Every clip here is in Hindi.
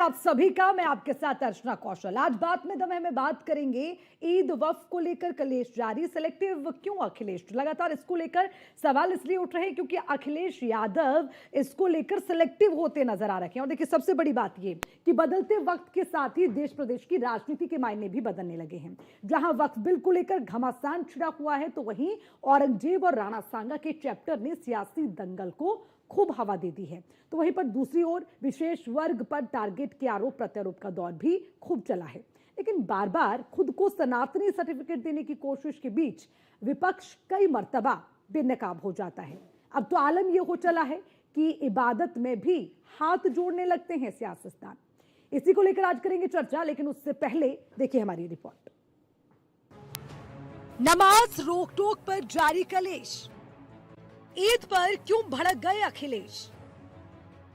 आप सभी का। मैं आपके साथ अर्चना कौशल। आज बात में दम है में बात करेंगे ईद वक्फ को लेकर कलेश जारी। सिलेक्टिव क्यों अखिलेश? लगातार इसको लेकर सवाल इसलिए उठ रहे हैं क्योंकि अखिलेश यादव इसको लेकर सिलेक्टिव होते नजर आ रहे हैं। और देखिए, सबसे बड़ी बात यह कि बदलते वक्त के साथ ही देश प्रदेश की राजनीति के मायने भी बदलने लगे हैं। जहां वक्फ बिल को लेकर घमासान छिड़ा हुआ है, तो वहीं औरंगजेब और राणा सांगा के चैप्टर ने सियासी दंगल को खूब हवा दे दी है। तो वहीं पर दूसरी ओर विशेष वर्ग पर टारगेट के आरोप प्रत्यारोप का दौर भी खूब चला है। लेकिन बार बार खुद को सनातनी सर्टिफिकेट देने की कोशिश के बीच विपक्ष कई मर्तबा बेनकाब हो जाता है। अब तो आलम यह हो चला है कि इबादत में भी हाथ जोड़ने लगते हैं सियासतदान। इसी को लेकर आज करेंगे चर्चा, लेकिन उससे पहले देखिए हमारी रिपोर्ट। नमाज रोक टोक पर जारी कलेश, ईद पर क्यों भड़क गए अखिलेश?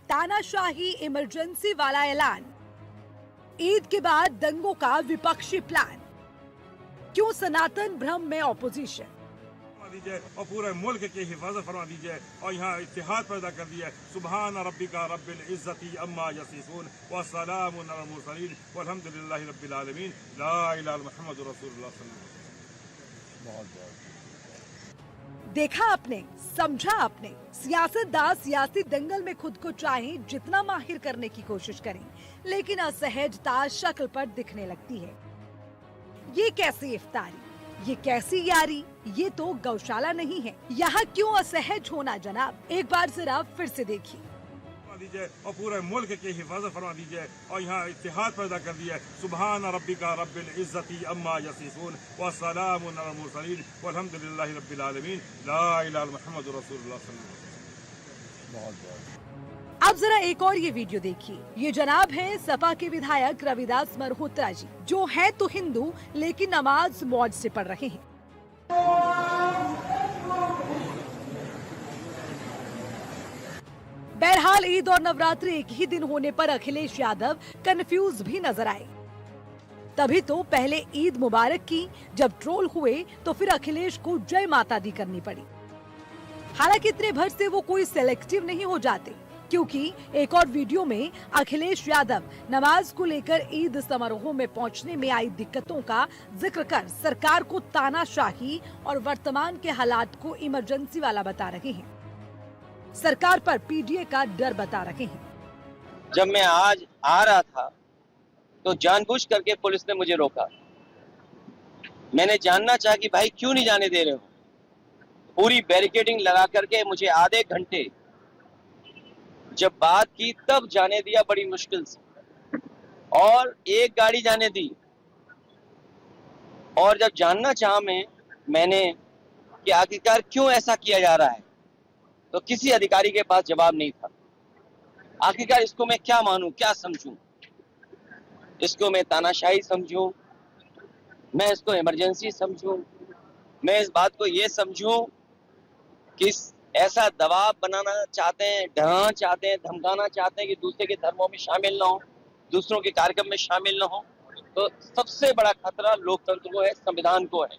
तानाशाही इमरजेंसी वाला ऐलान, ईद के बाद दंगों का विपक्षी प्लान, क्यों सनातन भ्रम में ऑपोजिशन दीजिए और पूरे मुल्क की हिफाजत फरमा दीजिए और यहाँ इत्तेहाद पैदा कर दिया। सुबहान रब्बिका रब्बिल इज्जति अम्मा यसिफून व सलामुन अलल मुरसलीन वल्हम्दुलिल्लाहि रब्बिल आलमीन ला इलाहा इल्लल्लाह मुहम्मदुर रसूलुल्लाह सल्लल्लाहु अलैहि वसल्लम। देखा आपने, समझा आपने। सियासतदान सियासी दंगल में खुद को चाहे जितना माहिर करने की कोशिश करें, लेकिन असहजता शक्ल पर दिखने लगती है। ये कैसी इफ्तारी, ये कैसी यारी? ये तो गौशाला नहीं है। यहाँ क्यों असहज होना जनाब? एक बार जरा फिर से देखिए। दीजिए और पूरे मुल्क की हिफाजत फरमा दीजिए और यहाँ इत्तेहाद पैदा कर दिया। सुबहान रब्बिका रब्बिल इज्जति अम्मा यसिफून व सलामुन अलल मुरसलीन वल्हम्दुलिल्लाहि रब्बिल आलमीन ला इलाहा इल्लल्लाह मुहम्मदुर रसूलुल्लाह सल्लल्लाहु अलैहि वसल्लम। अब जरा एक और ये वीडियो देखिए। ये जनाब है सपा के विधायक रविदास मल्होत्रा जी, जो है तो हिंदू लेकिन नमाज मौज से पढ़ रहे हैं। बहरहाल ईद और नवरात्रि एक ही दिन होने पर अखिलेश यादव कंफ्यूज भी नजर आए। तभी तो पहले ईद मुबारक की, जब ट्रोल हुए तो फिर अखिलेश को जय माता दी करनी पड़ी। हालांकि इतने भर से वो कोई सेलेक्टिव नहीं हो जाते, क्योंकि एक और वीडियो में अखिलेश यादव नमाज को लेकर ईद समारोह में पहुंचने में आई दिक्कतों का जिक्र कर सरकार को तानाशाही और वर्तमान के हालात को इमरजेंसी वाला बता रहे हैं। सरकार पर पीडीए का डर बता रहे हैं। जब मैं आज आ रहा था तो जानबूझ करके पुलिस ने मुझे रोका। मैंने जानना चाहा कि भाई क्यों नहीं जाने दे रहे हो। पूरी बैरिकेडिंग लगा करके मुझे आधे घंटे जब बात की तब जाने दिया, बड़ी मुश्किल से, और एक गाड़ी जाने दी। और जब जानना चाहा मैंने कि आखिरकार क्यों ऐसा किया जा रहा है, तो किसी अधिकारी के पास जवाब नहीं था। आखिरकार इसको मैं क्या मानूं, क्या समझूं? इसको मैं तानाशाही समझूं, मैं इसको इमरजेंसी समझूं, मैं इस बात को ये समझूं कि ऐसा दबाव बनाना चाहते हैं, डराना चाहते हैं, धमकाना चाहते हैं कि दूसरे के धर्मों में शामिल ना हो, दूसरों के कार्यक्रम में शामिल ना हो। तो सबसे बड़ा खतरा लोकतंत्र को है, संविधान को है।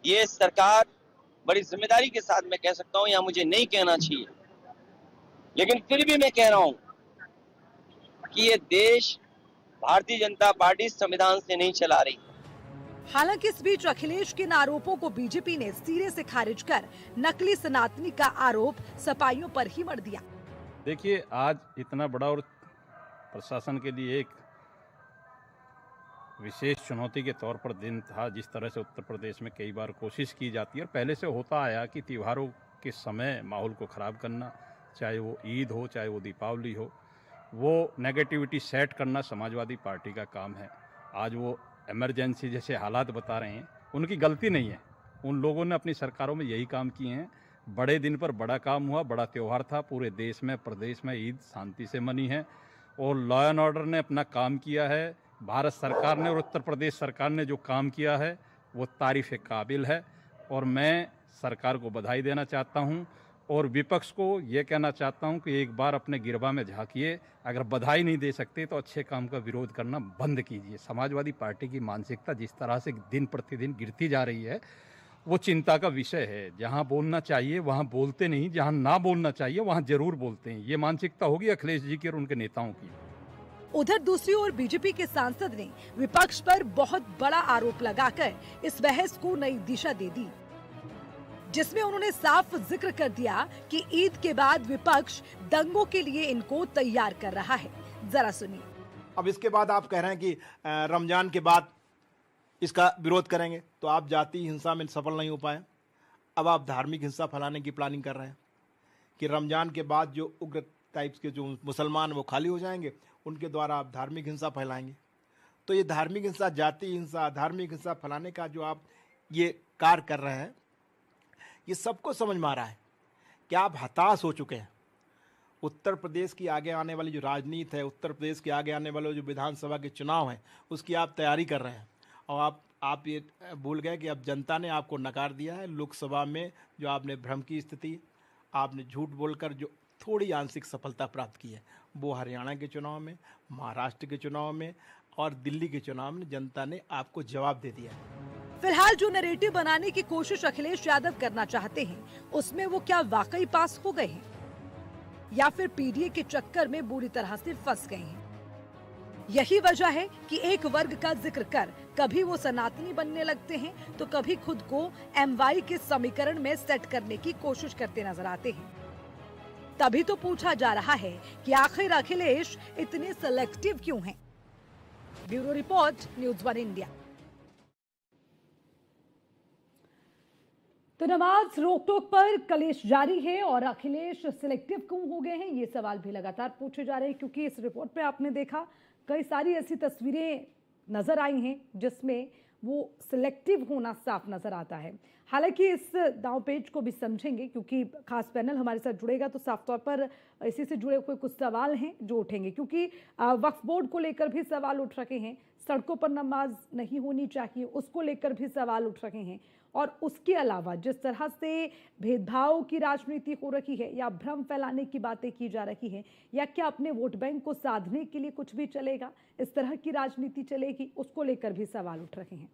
ये सरकार बड़ी जिम्मेदारी के साथ मैं कह सकता हूँ, या मुझे नहीं कहना चाहिए, लेकिन फिर भी मैं कह रहा हूँ कि ये देश भारतीय जनता पार्टी संविधान से नहीं चला रही। हालांकि इस बीच अखिलेश के इन आरोपों को बीजेपी ने सिरे से खारिज कर नकली सनातनी का आरोप सपाइयों पर ही मढ़ दिया। देखिए, आज इतना बड़ा और प्रशासन के लिए एक विशेष चुनौती के तौर पर दिन था। जिस तरह से उत्तर प्रदेश में कई बार कोशिश की जाती है और पहले से होता आया कि त्योहारों के समय माहौल को ख़राब करना, चाहे वो ईद हो चाहे वो दीपावली हो, वो नेगेटिविटी सेट करना समाजवादी पार्टी का काम है। आज वो इमरजेंसी जैसे हालात बता रहे हैं, उनकी गलती नहीं है। उन लोगों ने अपनी सरकारों में यही काम किए हैं। बड़े दिन पर बड़ा काम हुआ, बड़ा त्यौहार था। पूरे देश में, प्रदेश में ईद शांति से मनी है और लॉ एंड ऑर्डर ने अपना काम किया है। भारत सरकार ने और उत्तर प्रदेश सरकार ने जो काम किया है वो तारीफ़ काबिल है और मैं सरकार को बधाई देना चाहता हूं और विपक्ष को ये कहना चाहता हूं कि एक बार अपने गिरबा में झांकिए। अगर बधाई नहीं दे सकते तो अच्छे काम का विरोध करना बंद कीजिए। समाजवादी पार्टी की मानसिकता जिस तरह से दिन प्रतिदिन गिरती जा रही है, वो चिंता का विषय है। जहां बोलना चाहिए वहां बोलते नहीं, जहां ना बोलना चाहिए वहां जरूर बोलते हैं। ये मानसिकता होगी अखिलेश जी की और उनके नेताओं की। उधर दूसरी ओर बीजेपी के सांसद ने विपक्ष पर बहुत बड़ा आरोप लगाकर इस बहस को नई दिशा दे दी, जिसमें उन्होंने साफ जिक्र कर दिया कि ईद के बाद विपक्ष दंगों के लिए इनको तैयार कर रहा है। जरा सुनिए। अब इसके बाद आप कह रहे हैं कि रमजान के बाद इसका विरोध करेंगे, तो आप जातीय हिंसा में सफल नहीं हो पाए। अब आप धार्मिक हिंसा फैलाने की प्लानिंग कर रहे हैं कि रमजान के बाद जो उग्र टाइप्स के जो मुसलमान वो खाली हो जाएंगे, उनके द्वारा आप धार्मिक हिंसा फैलाएंगे। तो ये धार्मिक हिंसा, जातीय हिंसा, धार्मिक हिंसा फैलाने का जो आप ये कार्य कर रहे हैं, ये सबको समझ में आ रहा है कि आप हताश हो चुके हैं। उत्तर प्रदेश की आगे आने वाली जो राजनीति है, उत्तर प्रदेश के आगे आने वाले जो विधानसभा के चुनाव हैं, उसकी आप तैयारी कर रहे हैं। और आप ये भूल गए कि अब जनता ने आपको नकार दिया है। लोकसभा में जो आपने भ्रम की स्थिति, आपने झूठ बोलकर जो थोड़ी आंशिक सफलता प्राप्त की है, वो हरियाणा के चुनाव में, महाराष्ट्र के चुनाव में और दिल्ली के चुनाव में जनता ने आपको जवाब दे दिया है। फिलहाल जो नैरेटिव बनाने की कोशिश अखिलेश यादव करना चाहते हैं, उसमें वो क्या वाकई पास हो गए हैं या फिर पीडीए के चक्कर में बुरी तरह से फंस गए हैं? यही वजह है कि एक वर्ग का जिक्र कर कभी वो सनातनी बनने लगते हैं, तो कभी खुद को एमवाई के समीकरण में सेट करने की कोशिश करते नजर आते हैं। तभी तो पूछा जा रहा है कि आखिर अखिलेश इतने सेलेक्टिव क्यों हैं? Bureau report, news 1 India. तो नमाज रोक टोक पर कलेश जारी है और अखिलेश सिलेक्टिव क्यों हो गए हैं, ये सवाल भी लगातार पूछे जा रहे हैं, क्योंकि इस रिपोर्ट पे आपने देखा कई सारी ऐसी तस्वीरें नजर आई हैं जिसमें वो सिलेक्टिव होना साफ नजर आता है। हालांकि इस दांव पेच को भी समझेंगे, क्योंकि खास पैनल हमारे साथ जुड़ेगा तो साफ तौर पर इसी से जुड़े हुए कुछ सवाल हैं जो उठेंगे, क्योंकि वक्फ बोर्ड को लेकर भी सवाल उठ रखे हैं, सड़कों पर नमाज नहीं होनी चाहिए उसको लेकर भी सवाल उठ रहे हैं, और उसके अलावा जिस तरह से भेदभाव की राजनीति हो रही है या भ्रम फैलाने की बातें की जा रही है, या क्या अपने वोट बैंक को साधने के लिए कुछ भी चलेगा, इस तरह की राजनीति चलेगी, उसको लेकर भी सवाल उठ रहे हैं।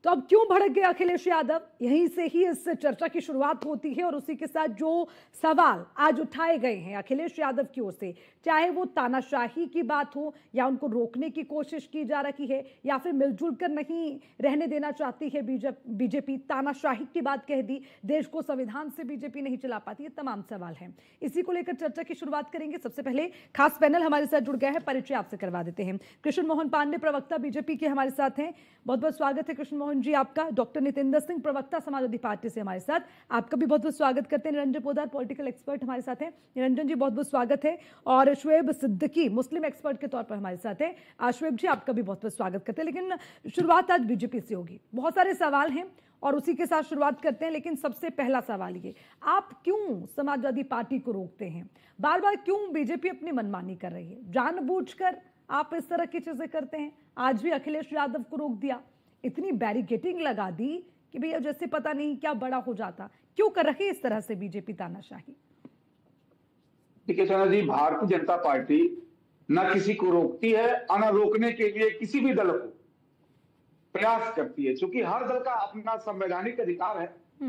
तो अब क्यों भड़क गए अखिलेश यादव, यहीं से ही इस चर्चा की शुरुआत होती है। और उसी के साथ जो सवाल आज उठाए गए हैं अखिलेश यादव की ओर से, चाहे वो तानाशाही की बात हो या उनको रोकने की कोशिश की जा रही है या फिर मिलजुल कर नहीं रहने देना चाहती है बीजेपी, तानाशाही की बात कह दी, देश को संविधान से बीजेपी नहीं चला पाती, ये तमाम सवाल हैं। इसी को लेकर चर्चा की शुरुआत करेंगे। सबसे पहले खास पैनल हमारे साथ जुड़ गया है, परिचय आपसे करवा देते हैं। कृष्ण मोहन पांडे, प्रवक्ता बीजेपी के, हमारे साथ हैं। बहुत बहुत स्वागत है कृष्ण मोहन जी आपका। डॉक्टर नितेंद्र सिंह, प्रवक्ता समाजवादी पार्टी से, हमारे साथ, आपका भी बहुत बहुत स्वागत करते हैं। निरंजन पोदार, पॉलिटिकल एक्सपर्ट, हमारे साथ हैं। निरंजन जी बहुत बहुत स्वागत है। और शुएब सिद्दीकी, मुस्लिम एक्सपर्ट के तौर पर हमारे साथ है। शुएब जी आपका भी बहुत बहुत स्वागत करते हैं। लेकिन शुरुआत आज बीजेपी से होगी, बहुत सारे सवाल हैं और उसी के साथ शुरुआत करते हैं। लेकिन सबसे पहला सवाल ये, आप क्यों समाजवादी पार्टी को रोकते हैं? बार बार क्यों बीजेपी अपनी मनमानी कर रही है? जानबूझकर आप इस तरह की चीजें करते हैं। आज भी अखिलेश यादव को रोक दिया, इतनी बैरिकेटिंग लगा दी कि भैया जैसे पता नहीं क्या बड़ा हो जाता। क्यों कर रही है इस तरह से बीजेपी तानाशाही? ठीक है सोना जी, भारतीय जनता पार्टी न किसी को रोकती है और न रोकने के लिए किसी भी दल को प्रयास करती है, क्योंकि हर दल का अपना संवैधानिक अधिकार है।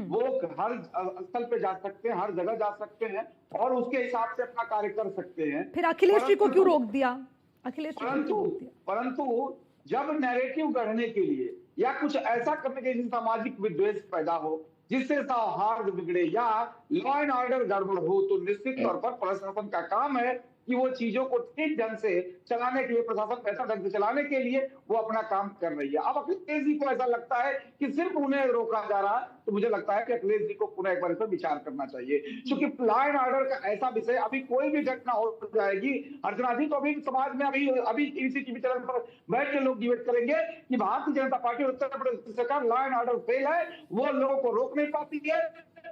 वो हर स्थल पे जा सकते हैं, हर जगह जा सकते हैं और उसके हिसाब से अपना कार्य कर सकते हैं। फिर अखिलेश जी को क्यों रोक दिया? अखिलेश जी को क्यों रोक दिया? परंतु जब नैरेटिव गढ़ने के लिए या कुछ ऐसा करने के लिए सामाजिक विद्वेष पैदा हो जिससे सौहार्द बिगड़े या लॉ एंड ऑर्डर गड़बड़ हो, तो निश्चित तौर पर प्रशासन का काम है कि वो चीजों को ठीक ढंग से चलाने के लिए, प्रशासन बेहतर ढंग से चलाने के लिए वो अपना काम कर रही है। अब अखिलेश जी को ऐसा लगता है कि सिर्फ उन्हें रोका जा रहा है, तो मुझे लगता है कि अखिलेश जी को पुनः एक बार इस पर विचार करना चाहिए, क्योंकि लॉ एंड ऑर्डर का ऐसा विषय, अभी कोई भी घटना हो जाएगी अर्चना जी, तो अभी समाज में अभी इसी टीवी चैनल पर बैठ के लोग डिबेट करेंगे कि भारतीय जनता पार्टी और उत्तर प्रदेश सरकार लॉ एंड ऑर्डर फेल है, वो लोगों को रोक नहीं पाती है,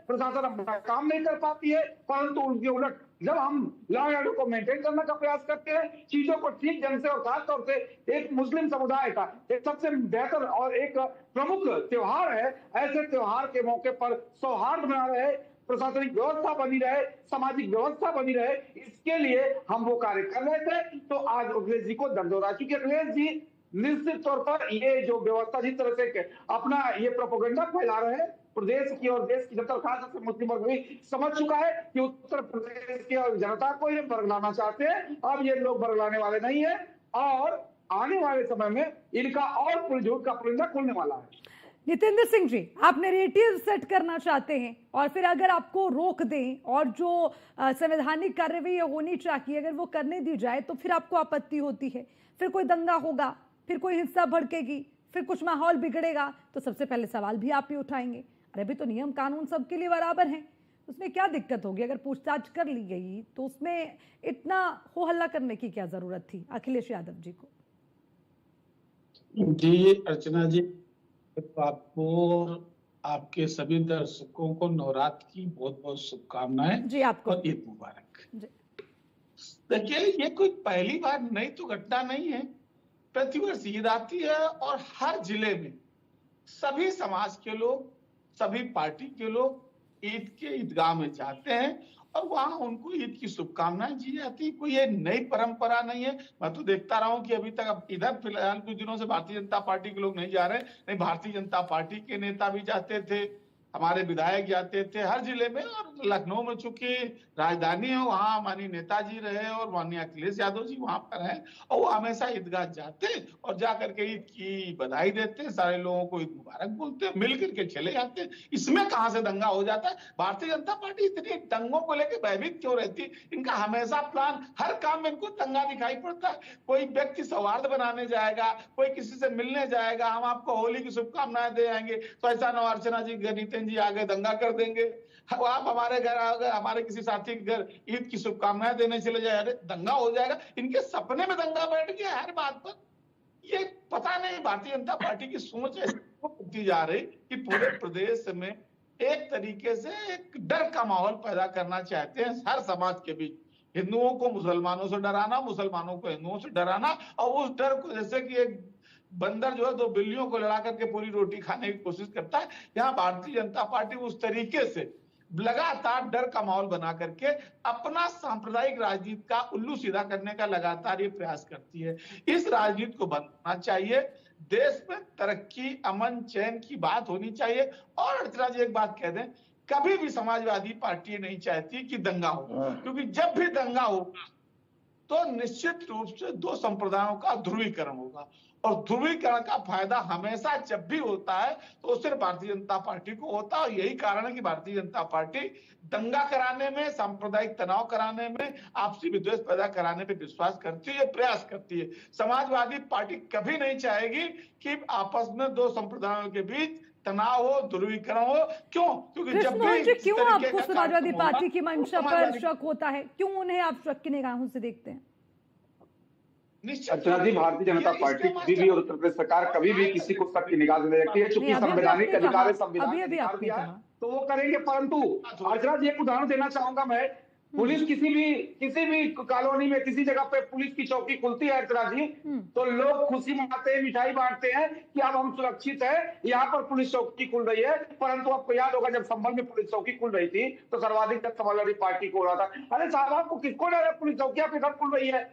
प्रशासन अपना काम नहीं कर पाती है। परंतु उनके उलट जब हम लॉ एंड ऑर्डर को मेंटेन करने का प्रयास करते हैं, चीजों को ठीक ढंग से, और खासतौर से एक मुस्लिम समुदाय का एक सबसे बेहतर और एक प्रमुख त्योहार है, ऐसे त्योहार के मौके पर सौहार्द बना रहे, प्रशासनिक व्यवस्था बनी रहे, सामाजिक व्यवस्था बनी रहे, इसके लिए हम वो कार्य कर रहे थे। तो आज अखिलेश जी को दर्द हो रहा है, क्योंकि अखिलेश जी निश्चित तौर पर ये जो व्यवस्था जिस तरह से अपना ये प्रोपेगेंडा फैला रहे हैं प्रदेश की और देश की जनता, खासकर मुस्लिम वर्ग भी समझ चुका है कि उत्तर प्रदेश की और जनता को ये बरगलाना चाहते हैं। अब ये लोग बरगलाने वाले नहीं है और आने वाले समय में इनका और पुलझोट का परिंदा खुलने वाला है। नितेंद्र सिंह जी, आप नैरेटिव सेट करना चाहते हैं और फिर अगर आपको रोक दें और जो संवैधानिक कार्यवाही होनी चाहिए अगर वो करने दी जाए तो फिर आपको आपत्ति होती है, फिर कोई दंगा होगा, फिर कोई हिंसा भड़केगी, फिर कुछ माहौल बिगड़ेगा, तो सबसे पहले सवाल भी आप ही उठाएंगे, अरे अभी तो नियम कानून सबके लिए बराबर हैं, उसमें क्या दिक्कत होगी? अगर पूछताछ कर ली गई तो उसमें इतना हो हल्ला करने की क्या जरूरत थी अखिलेश यादव जी को? जी अर्चना जी, तो आपको और आपके सभी दर्शकों को नवरात्र की बहुत बहुत शुभकामनाएं जी आपको और ईद मुबारक। जी। देखिए, ये कोई पहली बार नई तो घटना नहीं है, प्रतिवर्ष ईद आती है और हर जिले में सभी समाज के लोग, सभी पार्टी के लोग ईद के ईदगाह में जाते हैं और वहां उनको ईद की शुभकामनाएं दी जाती है। कोई ये नई परंपरा नहीं है। मैं तो देखता रहा हूं कि अभी तक अब इधर फिलहाल कुछ दिनों से भारतीय जनता पार्टी के लोग नहीं जा रहे, नहीं भारतीय जनता पार्टी के नेता भी जाते थे, हमारे विधायक जाते थे हर जिले में। और लखनऊ में चूंकि राजधानी है, वहां माननीय नेताजी रहे और माननीय अखिलेश यादव जी वहां पर हैं और वो हमेशा ईदगाह जाते और जाकर के ईद की बधाई देते, सारे लोगों को ईद मुबारक बोलते, मिल करके चले जाते। इसमें कहां से दंगा हो जाता है? भारतीय जनता पार्टी इतनी दंगों को लेकर भयभीत क्यों रहती? इनका हमेशा प्लान, हर काम में इनको दंगा दिखाई पड़ता है। कोई व्यक्ति सौहार्द बनाने जाएगा, कोई किसी से मिलने जाएगा, हम आपको होली की शुभकामनाएं दे आएंगे, तो ऐसा न अर्चना जी, नितिन जी आगे दंगा कर देंगे। आप हमारे घर अगर हमारे किसी साथी के घर ईद की शुभकामनाएं देने चले जाए, अरे दंगा हो जाएगा। इनके सपने में दंगा बैठ गया हर बात पर। ये पता नहीं भारतीय जनता पार्टी की सोच ऐसी होती जा रही कि पूरे प्रदेश में एक तरीके से एक डर का माहौल पैदा करना चाहते हैं हर समाज के बीच। हिंदुओं को मुसलमानों से डराना, मुसलमानों को हिंदुओं से डराना, और उस डर को जैसे कि एक बंदर जो है दो बिल्लियों को लड़ा करके पूरी रोटी खाने की कोशिश करता है, यहाँ भारतीय जनता पार्टी उस तरीके से लगातार डर का माहौल बना करके अपना सांप्रदायिक राजनीति का उल्लू सीधा करने का लगातार ये प्रयास करती है। इस राजनीति को बनना चाहिए। देश में तरक्की, अमन, चैन की बात होनी चाहिए। और अर्चना जी एक बात कह दें, कभी भी समाजवादी पार्टी नहीं चाहती कि दंगा हो, क्योंकि जब भी दंगा होगा तो निश्चित रूप से दो संप्रदायों का ध्रुवीकरण होगा और ध्रुवीकरण का फायदा हमेशा जब भी होता है तो सिर्फ भारतीय जनता पार्टी को होता है। और यही कारण है कि भारतीय जनता पार्टी दंगा कराने में, सांप्रदायिक तनाव कराने में, आपसी विद्वेष पैदा कराने पे विश्वास करती है, प्रयास करती है। समाजवादी पार्टी कभी नहीं चाहेगी कि आपस में दो संप्रदायों के बीच तनाव हो, ध्रुवीकरण हो। क्यों? क्योंकि जब भी क्यों आपको समाजवादी पार्टी की मंशा पर शक होता है? क्यों उन्हें आप शक की निगाहों से देखते हैं? अर्चना जी, भारतीय जनता पार्टी कभी भी और उत्तर प्रदेश सरकार कभी भी किसी को शक की निगाह से नहीं देखती है, चूंकि संवैधानिक अधिकार है, संविधान ने अधिकार दिया है तो वो करेंगे। परंतु अर्चना जी एक उदाहरण देना चाहूंगा मैं। पुलिस किसी भी कॉलोनी में किसी जगह पे पुलिस की चौकी खुलती है अर्चना जी, तो लोग खुशी मनाते हैं, मिठाई बांटते हैं कि अब हम सुरक्षित है, यहाँ पर पुलिस चौकी खुल रही है। परंतु आपको याद होगा जब संभल में पुलिस चौकी खुल रही थी तो सर्वाधिक समाजवादी पार्टी को हो रहा था, अरे साहब आपको किसको डर है? पुलिस चौकी आपके घर खुल रही है,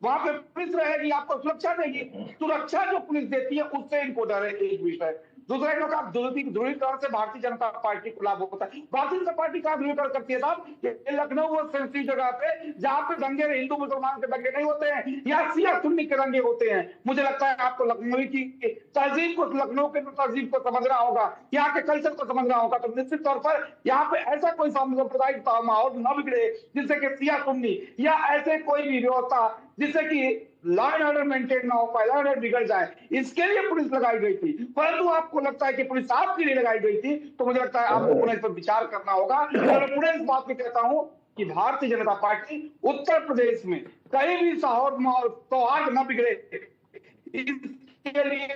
वहां पे पुलिस रहेगी, आपको सुरक्षा देगी। सुरक्षा जो पुलिस देती है उससे इनको डर है, एक विषय। दूसरा लोग आप ध्रुवीकरण से भारतीय जनता पार्टी को लाभ होता है। भारतीय जनता पार्टी का ध्रुवीकरण करती है साहब, लखनऊ और सेंसिटिव जगह पे जहां पे दंगे हिंदू मुसलमान के दंगे नहीं होते हैं, यहाँ सिया सुन्नी के दंगे होते हैं। मुझे लगता है आपको लखनऊ की तहजीब को, लखनऊ के तहजीब को समझना होगा, यहाँ के कल्चर को समझना होगा। तो निश्चित तौर पर यहाँ पे ऐसा कोई सांप्रदायिक माहौल न बिगड़े जिससे कि सिया सुन्नी या ऐसे कोई भी व्यवस्था जिससे कि लॉ एंड ऑर्डर मेंटेन ना हो पाए, लॉ एंड ऑर्डर बिगड़ जाए, इसके लिए पुलिस लगाई गई थी। परंतु आपको लगता है कि पुलिस आपके लिए लगाई गई थी, तो मुझे लगता है आपको पुनः इस पर विचार करना होगा। और मैं पुनः इस बात को कहता हूं कि भारतीय जनता पार्टी उत्तर प्रदेश में कहीं भी सौहार्द न बिगड़े, इसके लिए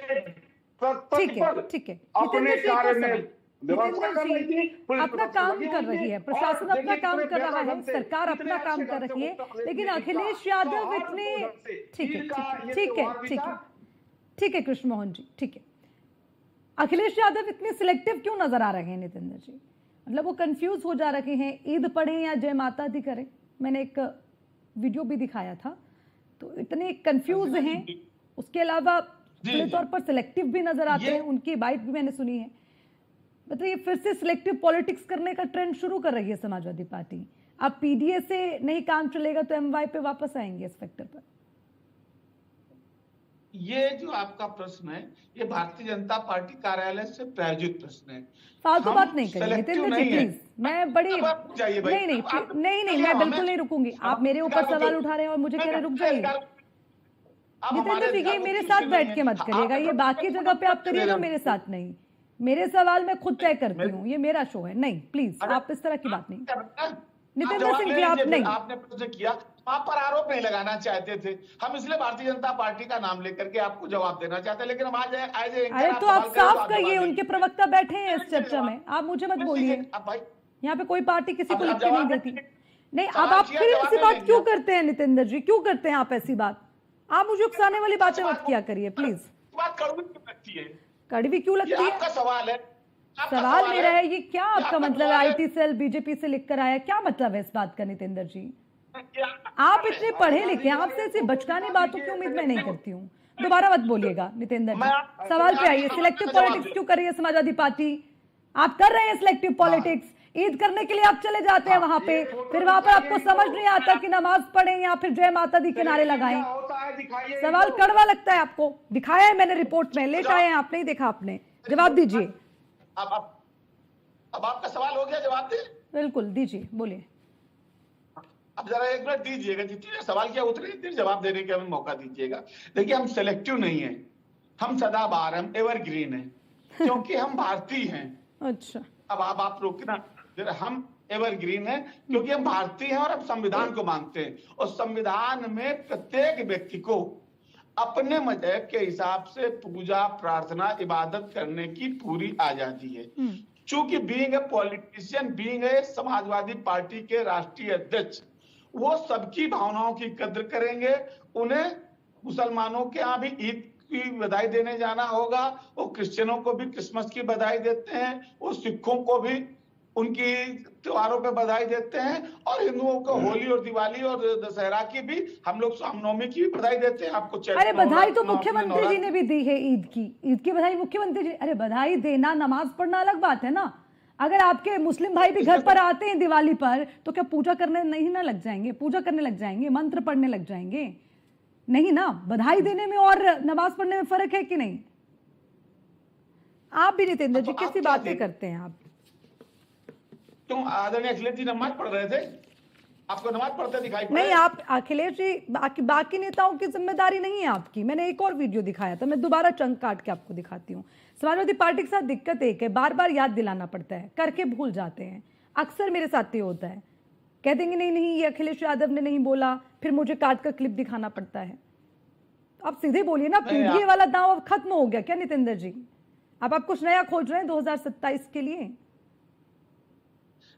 ठीक है अपने कार्य में अपना काम कर रही है, प्रशासन अपना काम कर रहा है, सरकार अपना काम कर रही है, लेकिन अखिलेश यादव इतने ठीक है कृष्ण मोहन जी, ठीक है, अखिलेश यादव इतने सिलेक्टिव क्यों नजर आ रहे हैं नितिन जी? मतलब वो कंफ्यूज हो जा रखे हैं, ईद पढ़ें या जय माता दी करें। मैंने एक वीडियो भी दिखाया था, तो इतने कंफ्यूज हैं। उसके अलावा पूरे तौर पर सिलेक्टिव भी नजर आते हैं, उनकी बात भी मैंने सुनी है। मतलब ये फिर से सिलेक्टिव पॉलिटिक्स करने का ट्रेंड शुरू कर रही है समाजवादी पार्टी। अब पीडीए से नहीं काम चलेगा तो एमवाई पे वापस आएंगे इस फैक्टर पर। ये जो आपका प्रश्न है, ये भारतीय जनता पार्टी कार्यालय से प्रायोजित प्रश्न है। फालतू हम बात नहीं करें selective नितिन जी, नहीं है। प्लीज। मैं बड़ी अब आप जाइए भाई। नहीं नहीं आप- नहीं नहीं, चलिए, मैं हमें- बिल्कुल नहीं रुकूंगी। आप मेरे ऊपर सवाल उठा रहे हैं और मुझे कह रहे हैं रुक जाइए। नितिन जी, ये मेरे साथ बैठ के मत करिएगा, ये बाकी जगह पे आप करिएगा, मेरे साथ नहीं। मेरे सवाल मैं खुद तय करती हूँ, ये मेरा शो है। नहीं प्लीज, आप इस तरह की बात नहीं। नितिन सिंह जी, आप नहीं। आपने प्रश्न किया, आप पर आरोप नहीं लगाना चाहते थे, हम इसलिए भारतीय जनता पार्टी का नाम लेकर के आपको जवाब देना चाहते हैं, लेकिन हम आज अरे तो आप साफ कहिए, उनके प्रवक्ता बैठे हैं इस चर्चा में, आप मुझे मत बोलिए। यहाँ पे कोई पार्टी किसी को लिख के नहीं देती। नहीं, अब आप फिर ऐसी बात क्यों करते हैं नितिन जी, क्यों करते हैं आप ऐसी बात? आप मुझे उकसाने वाली बातें मत किया करिए प्लीज। बात कड़वी क्यों लगती है? कड़वी क्यों लगती है? आपका सवाल है। सवाल मेरा है, ये क्या आपका मतलब? आईटी सेल बीजेपी से लिखकर आया, क्या मतलब है इस बात का नितेंद्र जी? आप इतने पढ़े लिखे, आपसे ऐसी बचकानी बातों की उम्मीद मैं नहीं करती हूँ। दोबारा मत बोलिएगा नितेंद्र जी, सवाल पे आइए। सिलेक्टिव पॉलिटिक्स क्यों कर रही है समाजवादी पार्टी? आप कर रहे हैं सिलेक्टिव पॉलिटिक्स। ईद करने के लिए आप चले जाते हैं वहां पे, फिर वहां पर आपको समझ नहीं आता कि नमाज पढ़ें या फिर जय माता दी के नारे लगाएं। सवाल कड़वा लगता है आपको। दिखाया है मैंने रिपोर्ट में, लेट आए हैं आप, नहीं देखा आपने। जवाब दीजिए। अब आपका सवाल हो गया, जवाब दे। बिल्कुल दीजिए, बोलिए। अब जरा एक मिनट दीजिएगा, जितने सवाल किया उतने देर जवाब देने का हमें मौका दीजिएगा। देखिए, हम सेलेक्टिव नहीं है, हम सदाबहार, हम एवरग्रीन है, क्योंकि हम भारतीय हैं। अच्छा, अब आप रोकना, हम एवरग्रीन है क्योंकि हम भारतीय हैं और हम संविधान को मानते हैं, और संविधान में प्रत्येक व्यक्ति को अपने मजहब के हिसाब से पूजा, प्रार्थना, इबादत करने की पूरी आजादी है। चूंकि being a politician, being a Samajwadi party के राष्ट्रीय अध्यक्ष, वो सबकी भावनाओं की कद्र करेंगे। उन्हें मुसलमानों के यहाँ भी ईद की बधाई देने जाना होगा, वो क्रिश्चियनों को भी क्रिसमस की बधाई देते हैं, वो सिखों को भी उनकी त्योहारों पे बधाई देते हैं, और हिंदुओं को होली और दिवाली और दशहरा की भी, हम लोग रामनवमी की भी बधाई देते हैं। आपको अरे बधाई तो मुख्यमंत्री जी ने भी दी है ईद की बधाई मुख्यमंत्री जी। अरे बधाई देना, नमाज पढ़ना अलग बात है ना। अगर आपके मुस्लिम भाई भी घर पर आते हैं दिवाली पर, तो क्या पूजा करने नहीं ना लग जाएंगे? पूजा करने लग जाएंगे, मंत्र पढ़ने लग जाएंगे? नहीं ना। बधाई देने में और नमाज पढ़ने में फर्क है कि नहीं? आप भी नितेंद्र जी कैसी बातें करते हैं आप? तुम आदरणीय अखिलेश जी नमाज पढ़ रहे थे, आपको नमाज पढ़ते दिखाई पड़े? नहीं, आप अखिलेश जी, बाकी नेताओं की जिम्मेदारी नहीं है आपकी। मैंने एक और वीडियो दिखाया था, मैं दोबारा चंक काट के आपको दिखाती हूँ। समाजवादी पार्टी के साथ दिक्कत एक है, बार बार याद दिलाना पड़ता है, करके भूल जाते हैं। अक्सर मेरे साथ ये होता है, कह देंगे नहीं नहीं ये अखिलेश यादव ने नहीं बोला, फिर मुझे काट कर क्लिप दिखाना पड़ता है। आप सीधे बोलिए ना, पीडीए वाला दांव अब खत्म हो गया क्या नितेंद्र जी? अब आप कुछ नया खोज रहे हैं 2027 के लिए?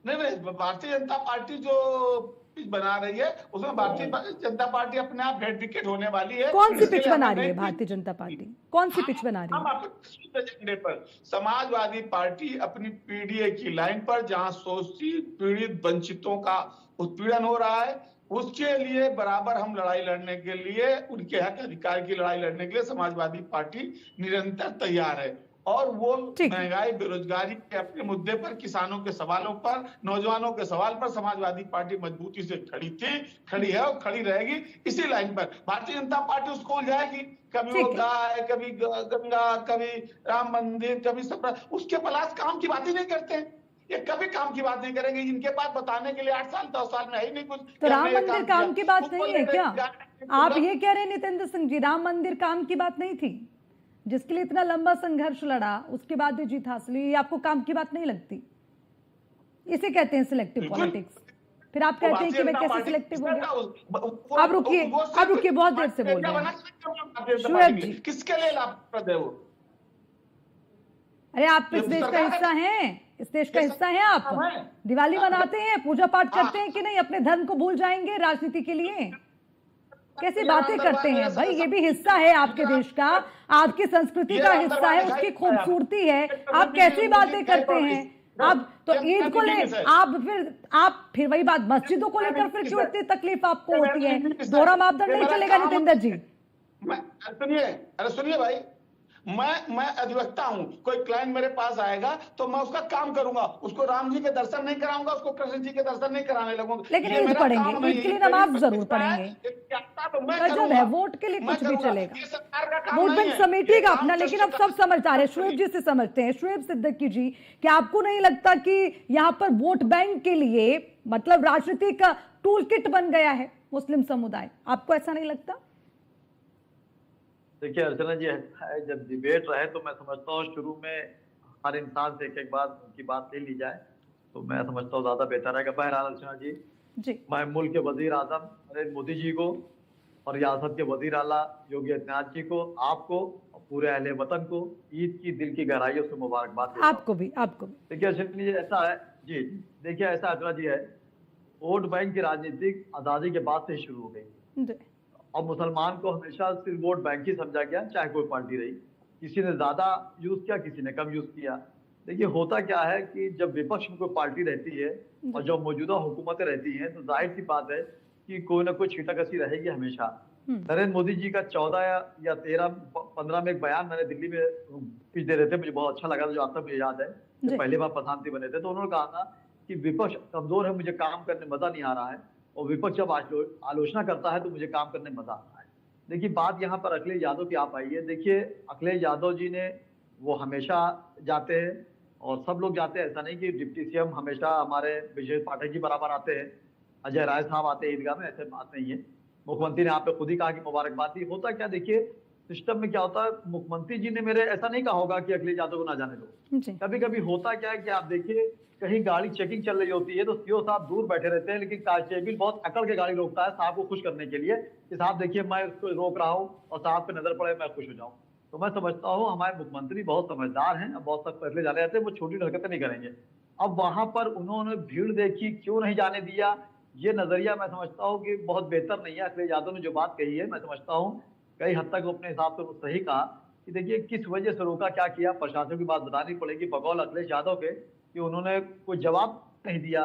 नहीं, भारतीय जनता पार्टी जो पिच बना रही है, उसमें भारतीय जनता पार्टी अपने आप हेड विकेट होने वाली है। कौन सी पिच बना रही है भारतीय जनता पार्टी? कौन सी पिच बना रही है? हम अपने एजेंडे पर समाजवादी पार्टी अपनी पीडीए की लाइन पर, जहां शोषित, पीड़ित, वंचितों का उत्पीड़न हो रहा है, उसके लिए बराबर हम लड़ाई लड़ने के लिए, उनके हक अधिकार की लड़ाई लड़ने के लिए समाजवादी पार्टी निरंतर तैयार है। और वो महंगाई, बेरोजगारी के अपने मुद्दे पर, किसानों के सवालों पर, नौजवानों के सवाल पर समाजवादी पार्टी मजबूती से खड़ी थी, खड़ी है और खड़ी रहेगी। इसी लाइन पर भारतीय जनता पार्टी उसको उलझाएगी, कभी वो गाय, कभी गंगा, कभी राम मंदिर, कभी सब, उसके पास काम की बात ही नहीं करते हैं। ये कभी काम की बात नहीं करेंगे। इनके पास बताने के लिए 8 साल 10 साल में है ही नहीं कुछ। तो राम मंदिर काम की बात नहीं है क्या? आप ये कह रहे हैं नितेंद्र सिंह जी, राम मंदिर काम की बात नहीं थी? जिसके लिए इतना लंबा संघर्ष लड़ा, उसके बाद भी जीत हासिल हुई, आपको काम की बात नहीं लगती? इसे कहते हैं सिलेक्टिव पॉलिटिक्स। फिर आप कहते हैं कि मैं कैसे सिलेक्टिव हो गया? आप रुकिए, बहुत देर से बोल रहे हैं शुएब जी। किसके लिए लाभप्रद है वो? अरे आप इस देश का हिस्सा हैं, इस देश का हिस्सा हैं आप। दिवाली मनाते हैं, पूजा पाठ करते हैं कि नहीं? अपने धर्म को भूल जाएंगे राजनीति के लिए? कैसी बातें करते हैं भाई? ये भी हिस्सा है आपके देश का, आपकी संस्कृति का हिस्सा है, उसकी खूबसूरती है। आप कैसी बातें करते हैं? आप तो मैं ईद को ले, दिल्ली में से- आप फिर वही बात, मस्जिदों को लेकर फिर क्यों इतनी तकलीफ आपको मैं होती है? दिल्ली में से- दोहरा मापदंड ये नहीं मेरा चलेगा काम- नितिन जी। अरे सुनिए भाई, मैं अधिवक्ता हूं। कोई क्लाइंट मेरे पास आएगा तो मैं उसका काम करूंगा, उसको राम जी के दर्शन नहीं कराऊंगा, उसको कृष्ण जी के दर्शन नहीं कराने लगूंगा। लेकिन ये ईद मेरा पढ़ेंगे, काम ईद नहीं के लिए है। नमाज मेरी जरूर प्रतिष्ठा है, पढ़ेंगे। क्या तो मैं गजब करूंगा। है, वोट के लिए मैं कुछ भी करूंगा। चलेगा। ये सरकार का काम वोट नहीं बैंक है। समेटिएगा ये अपना, काम लेकिन तो अब सब समझदार है। शुएब जी से समझते हैं, शुएब सिद्दीकी जी, क्या आपको नहीं लगता कि यहाँ पर वोट बैंक के लिए मतलब राजनीतिक टूल किट बन गया है मुस्लिम समुदाय? आपको ऐसा नहीं लगता? देखिए अर्चना जी, ऐसा है जब डिबेट रहे तो मैं समझता हूँ शुरू में हर इंसान से एक बार उनकी बात ले ली जाए तो मैं समझता हूँ ज्यादा बेहतर रहेगा। बहरहाल अर्चना जी, जी मैं मुल्क के वजीर आजम नरेंद्र मोदी जी को और रियासत के वजीर आला योगी आदित्यनाथ जी को, आपको और पूरे अहले वतन को ईद की दिल की गहराइयों से मुबारकबाद देता हूं। आपको भी देखिए अर्चना जी, ऐसा है जी, देखिए ऐसा अर्चना जी है, वोट बैंक की राजनीतिक आजादी के बाद से शुरू हो गई। जी। और मुसलमान को हमेशा सिर्फ वोट बैंक ही समझा गया, चाहे कोई पार्टी रही। किसी ने ज्यादा यूज किया, किसी ने कम यूज किया। देखिए होता क्या है कि जब विपक्ष में कोई पार्टी रहती है और जो मौजूदा हुकूमतें रहती हैं तो जाहिर सी बात है कि कोई ना कोई छींटाकशी रहेगी हमेशा। नरेंद्र मोदी जी का 14 या 13-15 में एक बयान मैंने दिल्ली में स्पीच दे रहे थे, मुझे बहुत अच्छा लगा था, जो आज तक मुझे याद है। जी। पहले बार प्रधानमंत्री बने थे तो उन्होंने कहा था कि विपक्ष कमजोर है, मुझे काम करने में मजा नहीं आ रहा है, और विपक्ष जब आलोचना करता है तो मुझे काम करने में मजा आता है। देखिए बात यहाँ पर अखिलेश यादव की आप आइए। देखिए अखिलेश यादव जी ने, वो हमेशा जाते हैं और सब लोग जाते हैं, ऐसा नहीं कि डिप्टी सीएम हमेशा हमारे विजय पाठक जी बराबर आते हैं, अजय राय साहब आते हैं ईदगाह में, ऐसे बात नहीं है। मुख्यमंत्री ने आप पे खुद ही कहा कि मुबारकबाद दी। होता क्या, देखिए सिस्टम में क्या होता है, मुख्यमंत्री जी ने मेरे ऐसा नहीं कहा होगा कि अखिलेश यादव को ना जाने दो। जी। कभी कभी होता क्या है कि आप देखिए कहीं गाड़ी चेकिंग चल रही होती है तो सीओ साहब दूर बैठे रहते हैं, लेकिन कांस्टेबल बहुत अकड़ के गाड़ी रोकता है साहब को खुश करने के लिए कि साहब देखिए मैं उसको रोक रहा हूँ और साहब पे नजर पड़े मैं खुश हो जाऊं। तो मैं समझता हूँ हमारे मुख्यमंत्री बहुत समझदार हैं, बहुत सख्त फैसले जाने रहते हैं, वो छोटी हरकतें नहीं करेंगे। अब वहां पर उन्होंने भीड़ देखी, क्यों नहीं जाने दिया, ये नजरिया मैं समझता हूँ कि बहुत बेहतर नहीं है। अखिलेश यादव ने जो बात कही है मैं समझता हूँ कई हद तक अपने हिसाब से सही कहा कि देखिए किस वजह से रोका, क्या किया, प्रशासन की बात बतानी पड़ेगी बकौल अखिलेश यादव के कि उन्होंने कोई जवाब नहीं दिया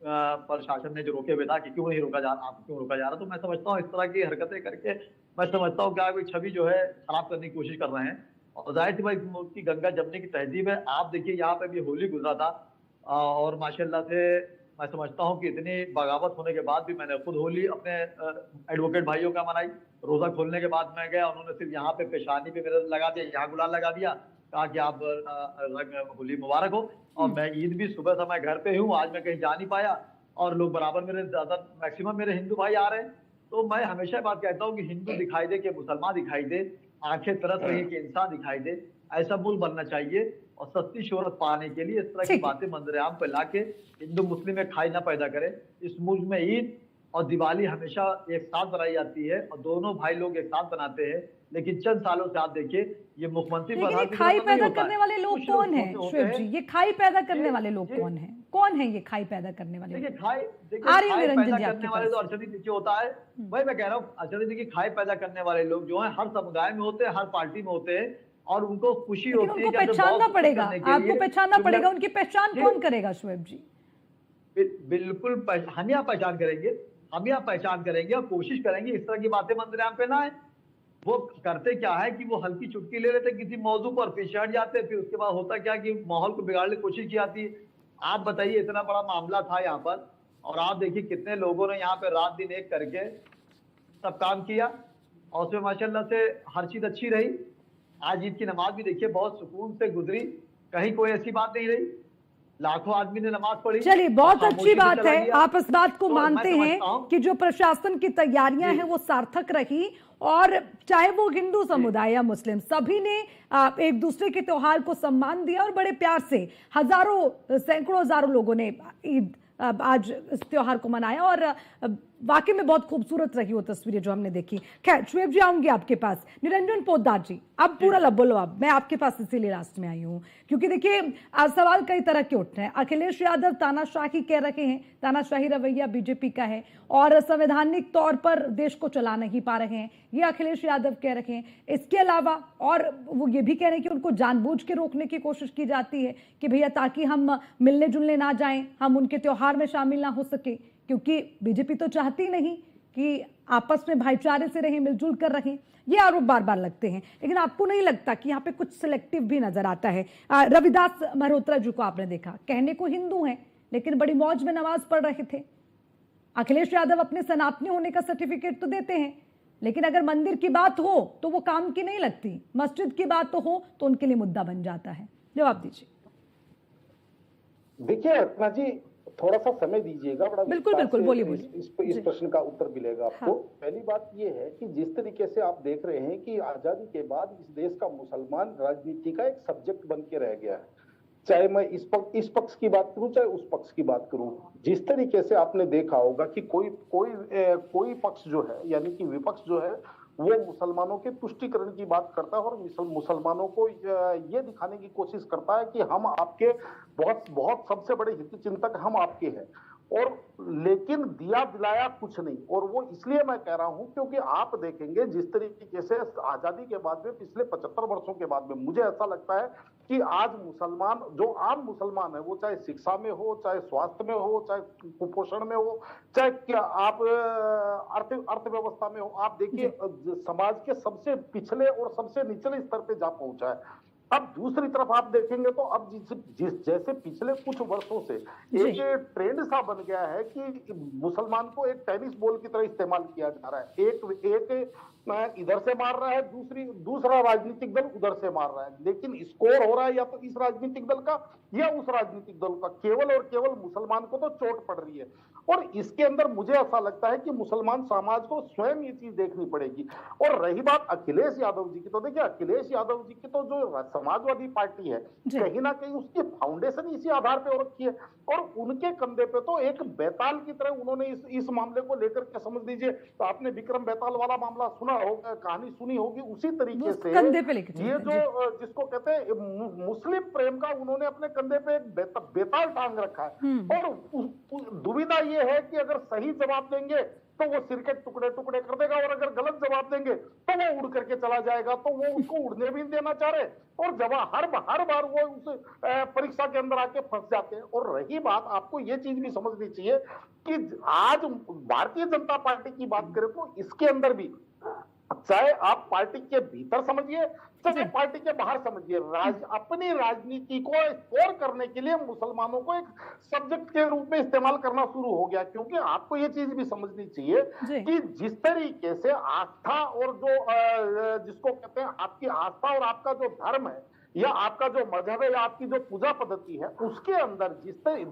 प्रशासन ने जो रोके हुए था कि क्यों नहीं रोका जा रहा, आपको क्यों रोका जा रहा। तो मैं समझता हूँ इस तरह की हरकतें करके मैं समझता हूँ क्या कोई छवि जो है खराब करने की कोशिश कर रहे हैं। और जाहिर सी बात मुल्क की गंगा जमने की तहजीब है। आप देखिए यहाँ पे भी होली गुजरा था और माशाल्लाह से मैं समझता हूँ कि इतनी बगावत होने के बाद भी मैंने खुद होली अपने एडवोकेट भाइयों का मनाई। रोजा खोलने के बाद मैं गया, उन्होंने सिर्फ यहाँ पे पेशानी पे मेरा लगा दिया, यहाँ गुलाल लगा दिया, कहा कि आप होली मुबारक हो। और मैं ईद भी सुबह से मैं घर पे हूँ, आज मैं कहीं जा नहीं पाया और लोग बराबर मेरे ज्यादा मैक्सिमम मेरे हिंदू भाई आ रहे हैं। तो मैं हमेशा बात कहता हूँ कि हिंदू दिखाई दे कि मुसलमान दिखाई दे, आंखें तरस रही कि इंसान दिखाई दे, ऐसा मुल्क बनना चाहिए। और सस्ती शोहरत पाने के लिए इस तरह की बातें मंजरेआम पे लाके हिंदू मुस्लिम में खाई ना पैदा करे। इस मुल्क में ईद और दिवाली हमेशा एक साथ बनाई जाती है और दोनों भाई लोग एक साथ बनाते हैं, लेकिन चंद सालों से आप देखिए ये मुख्यमंत्री लेकिन ये खाई पैदा करने वाले लोग कौन है शुएब जी? ये खाई पैदा करने वाले लोग कौन है? कौन है ये खाई पैदा करने वाले? देखिए खाई पैदा करने वाले तो अर्चना देखिए होता है, वही मैं कह रहा हूँ अर्चना देखिए खाई पैदा करने वाले लोग जो है हर समुदाय में होते हैं, हर पार्टी में होते हैं और उनको खुशी होती है। उनको पहचानना पड़ेगा, आपको पहचानना पड़ेगा। उनकी पहचान कौन करेगा शुएब जी? बिल्कुल हम यहाँ पहचान करेंगे, हम यहाँ पहचान करेंगे और कोशिश करेंगे इस तरह की बातें मंजरेआम पे ना आए। वो करते क्या है कि वो हल्की चुटकी ले लेते किसी मौजू पर, पीछे हट जाते, फिर उसके बाद होता क्या कि माहौल को बिगाड़ने की कोशिश की जाती है। आप बताइए इतना बड़ा मामला था यहाँ पर और आप देखिए कितने लोगों ने यहाँ पे रात दिन एक करके सब काम किया और उसमें माशाल्लाह से हर चीज अच्छी रही। आज ईद की नमाज भी देखिए बहुत सुकून से गुजरी, कहीं कोई ऐसी बात नहीं रही, लाखों आदमी ने नमाज पढ़ी। चलिए बहुत अच्छी बात है, आप इस बात को तो मानते हैं कि जो प्रशासन की तैयारियां हैं वो सार्थक रही और चाहे वो हिंदू समुदाय या मुस्लिम, सभी ने एक दूसरे के त्योहार को सम्मान दिया और बड़े प्यार से हजारों सैकड़ों हजारों लोगों ने ईद आज इस त्योहार को मनाया और वाकई में बहुत खूबसूरत रही वो तस्वीरें जो हमने देखी। खैर शुएब जी आऊंगी आपके पास। निरंजन पोद्दार जी, अब पूरा लब बोलो। अब मैं आपके पास इसीलिए लास्ट में आई हूँ क्योंकि देखिए सवाल कई तरह के उठ रहे हैं। अखिलेश यादव तानाशाही कह रहे हैं, तानाशाही रवैया बीजेपी का है और संवैधानिक तौर पर देश को चला नहीं पा रहे हैं, ये अखिलेश यादव कह रहे हैं। इसके अलावा और वो ये भी कह रहे हैं कि उनको जानबूझ के रोकने की कोशिश की जाती है कि भैया ताकि हम मिलने जुलने ना जाएं, हम उनके त्योहार में शामिल ना हो सके, क्योंकि बीजेपी तो चाहती नहीं कि आपस में भाईचारे से रहें, मिलजुल कर रहें। ये आरोप बार बार लगते हैं, लेकिन आपको नहीं लगता कि यहाँ पे कुछ सिलेक्टिव भी नजर आता है? रविदास मल्होत्रा जी को आपने देखा, कहने को हिंदू हैं लेकिन बड़ी मौज में नमाज पढ़ रहे थे। अखिलेश यादव अपने सनातनी होने का सर्टिफिकेट तो देते हैं, लेकिन अगर मंदिर की बात हो तो वो काम की नहीं लगती, मस्जिद की बात तो हो तो उनके लिए मुद्दा बन जाता है। जवाब दीजिए। देखिए अर्चना जी, थोड़ा सा समय दीजिएगा, बड़ा बिल्कुल बिल्कुल, बोलिए बोलिए। इस प्रश्न का उत्तर मिलेगा आपको। हाँ। पहली बात यह है कि जिस तरीके से आप देख रहे हैं कि आजादी के बाद इस देश का मुसलमान राजनीति का एक सब्जेक्ट बन के रह गया है, चाहे मैं इस पक्ष की बात करूं चाहे उस पक्ष की बात करूं। जिस तरीके से आपने देखा होगा कि कोई पक्ष जो है यानी कि विपक्ष जो है वो मुसलमानों के तुष्टीकरण की बात करता है और मुसलमानों को ये दिखाने की कोशिश करता है कि हम आपके बहुत सबसे बड़े हित चिंतक हम आपके हैं, और लेकिन दिया दिलाया कुछ नहीं। और वो इसलिए मैं कह रहा हूं क्योंकि आप देखेंगे जिस तरीके से आजादी के बाद में पिछले 75 वर्षों के बाद में मुझे ऐसा लगता है कि आज मुसलमान जो आम मुसलमान है, वो चाहे शिक्षा में हो, चाहे स्वास्थ्य में हो, चाहे कुपोषण में हो, चाहे क्या आप अर्थव्यवस्था में हो, आप देखिए समाज के सबसे पिछले और सबसे निचले स्तर पे जा पहुंचा है। अब दूसरी तरफ आप देखेंगे तो अब जैसे पिछले कुछ वर्षों से एक ट्रेंड सा बन गया है कि मुसलमान को एक टेनिस बॉल की तरह इस्तेमाल किया जा रहा है। एक इधर से मार रहा है, दूसरा राजनीतिक दल उधर से मार रहा है, लेकिन स्कोर हो रहा है या तो इस राजनीतिक दल का या उस राजनीतिक दल का, केवल और केवल मुसलमान को तो चोट पड़ रही है। और इसके अंदर मुझे ऐसा लगता है कि मुसलमान समाज को स्वयं ये चीज देखनी पड़ेगी। और रही बात अखिलेश यादव जी की, तो देखिए अखिलेश यादव जी की तो जो समाजवादी पार्टी है कहीं ना कहीं उसकी फाउंडेशन इसी आधार पे हो रखी है, और उनके कंधे पे तो एक बैताल की तरह उन्होंने इस मामले को लेकर के, समझ लीजिए तो आपने विक्रम बैताल वाला मामला सुना होगा, कहानी सुनी होगी, उसी तरीके से ये जो जिसको कहते हैं मुस्लिम प्रेम का उन्होंने अपने कंधे पे एक बेताल टांग रखा है। और दुविधा ये है कि अगर सही जवाब देंगे तो वो सिर के टुकड़े टुकड़े कर देगा, और अगर गलत जवाब देंगे तो वो उड़ करके चला जाएगा। तो वो उसको उड़ने भी नहीं देना चाह रहे, और जवाब हर बार वो उस परीक्षा के अंदर आके फंस जाते हैं। और रही बात, आपको ये चीज भी समझनी चाहिए कि आज भारतीय जनता पार्टी की बात करें तो इसके अंदर भी, चाहे आप पार्टी के भीतर समझिए चाहे पार्टी के बाहर समझिए, अपनी राजनीति को स्कोर करने के लिए मुसलमानों को एक सब्जेक्ट के रूप में इस्तेमाल करना शुरू हो गया। क्योंकि आपको ये चीज भी समझनी चाहिए कि जिस तरीके से आस्था और जो जिसको कहते हैं आपकी आस्था और आपका जो धर्म है या आपका जो मजहब है या आपकी जो पूजा पद्धति है, उसके अंदर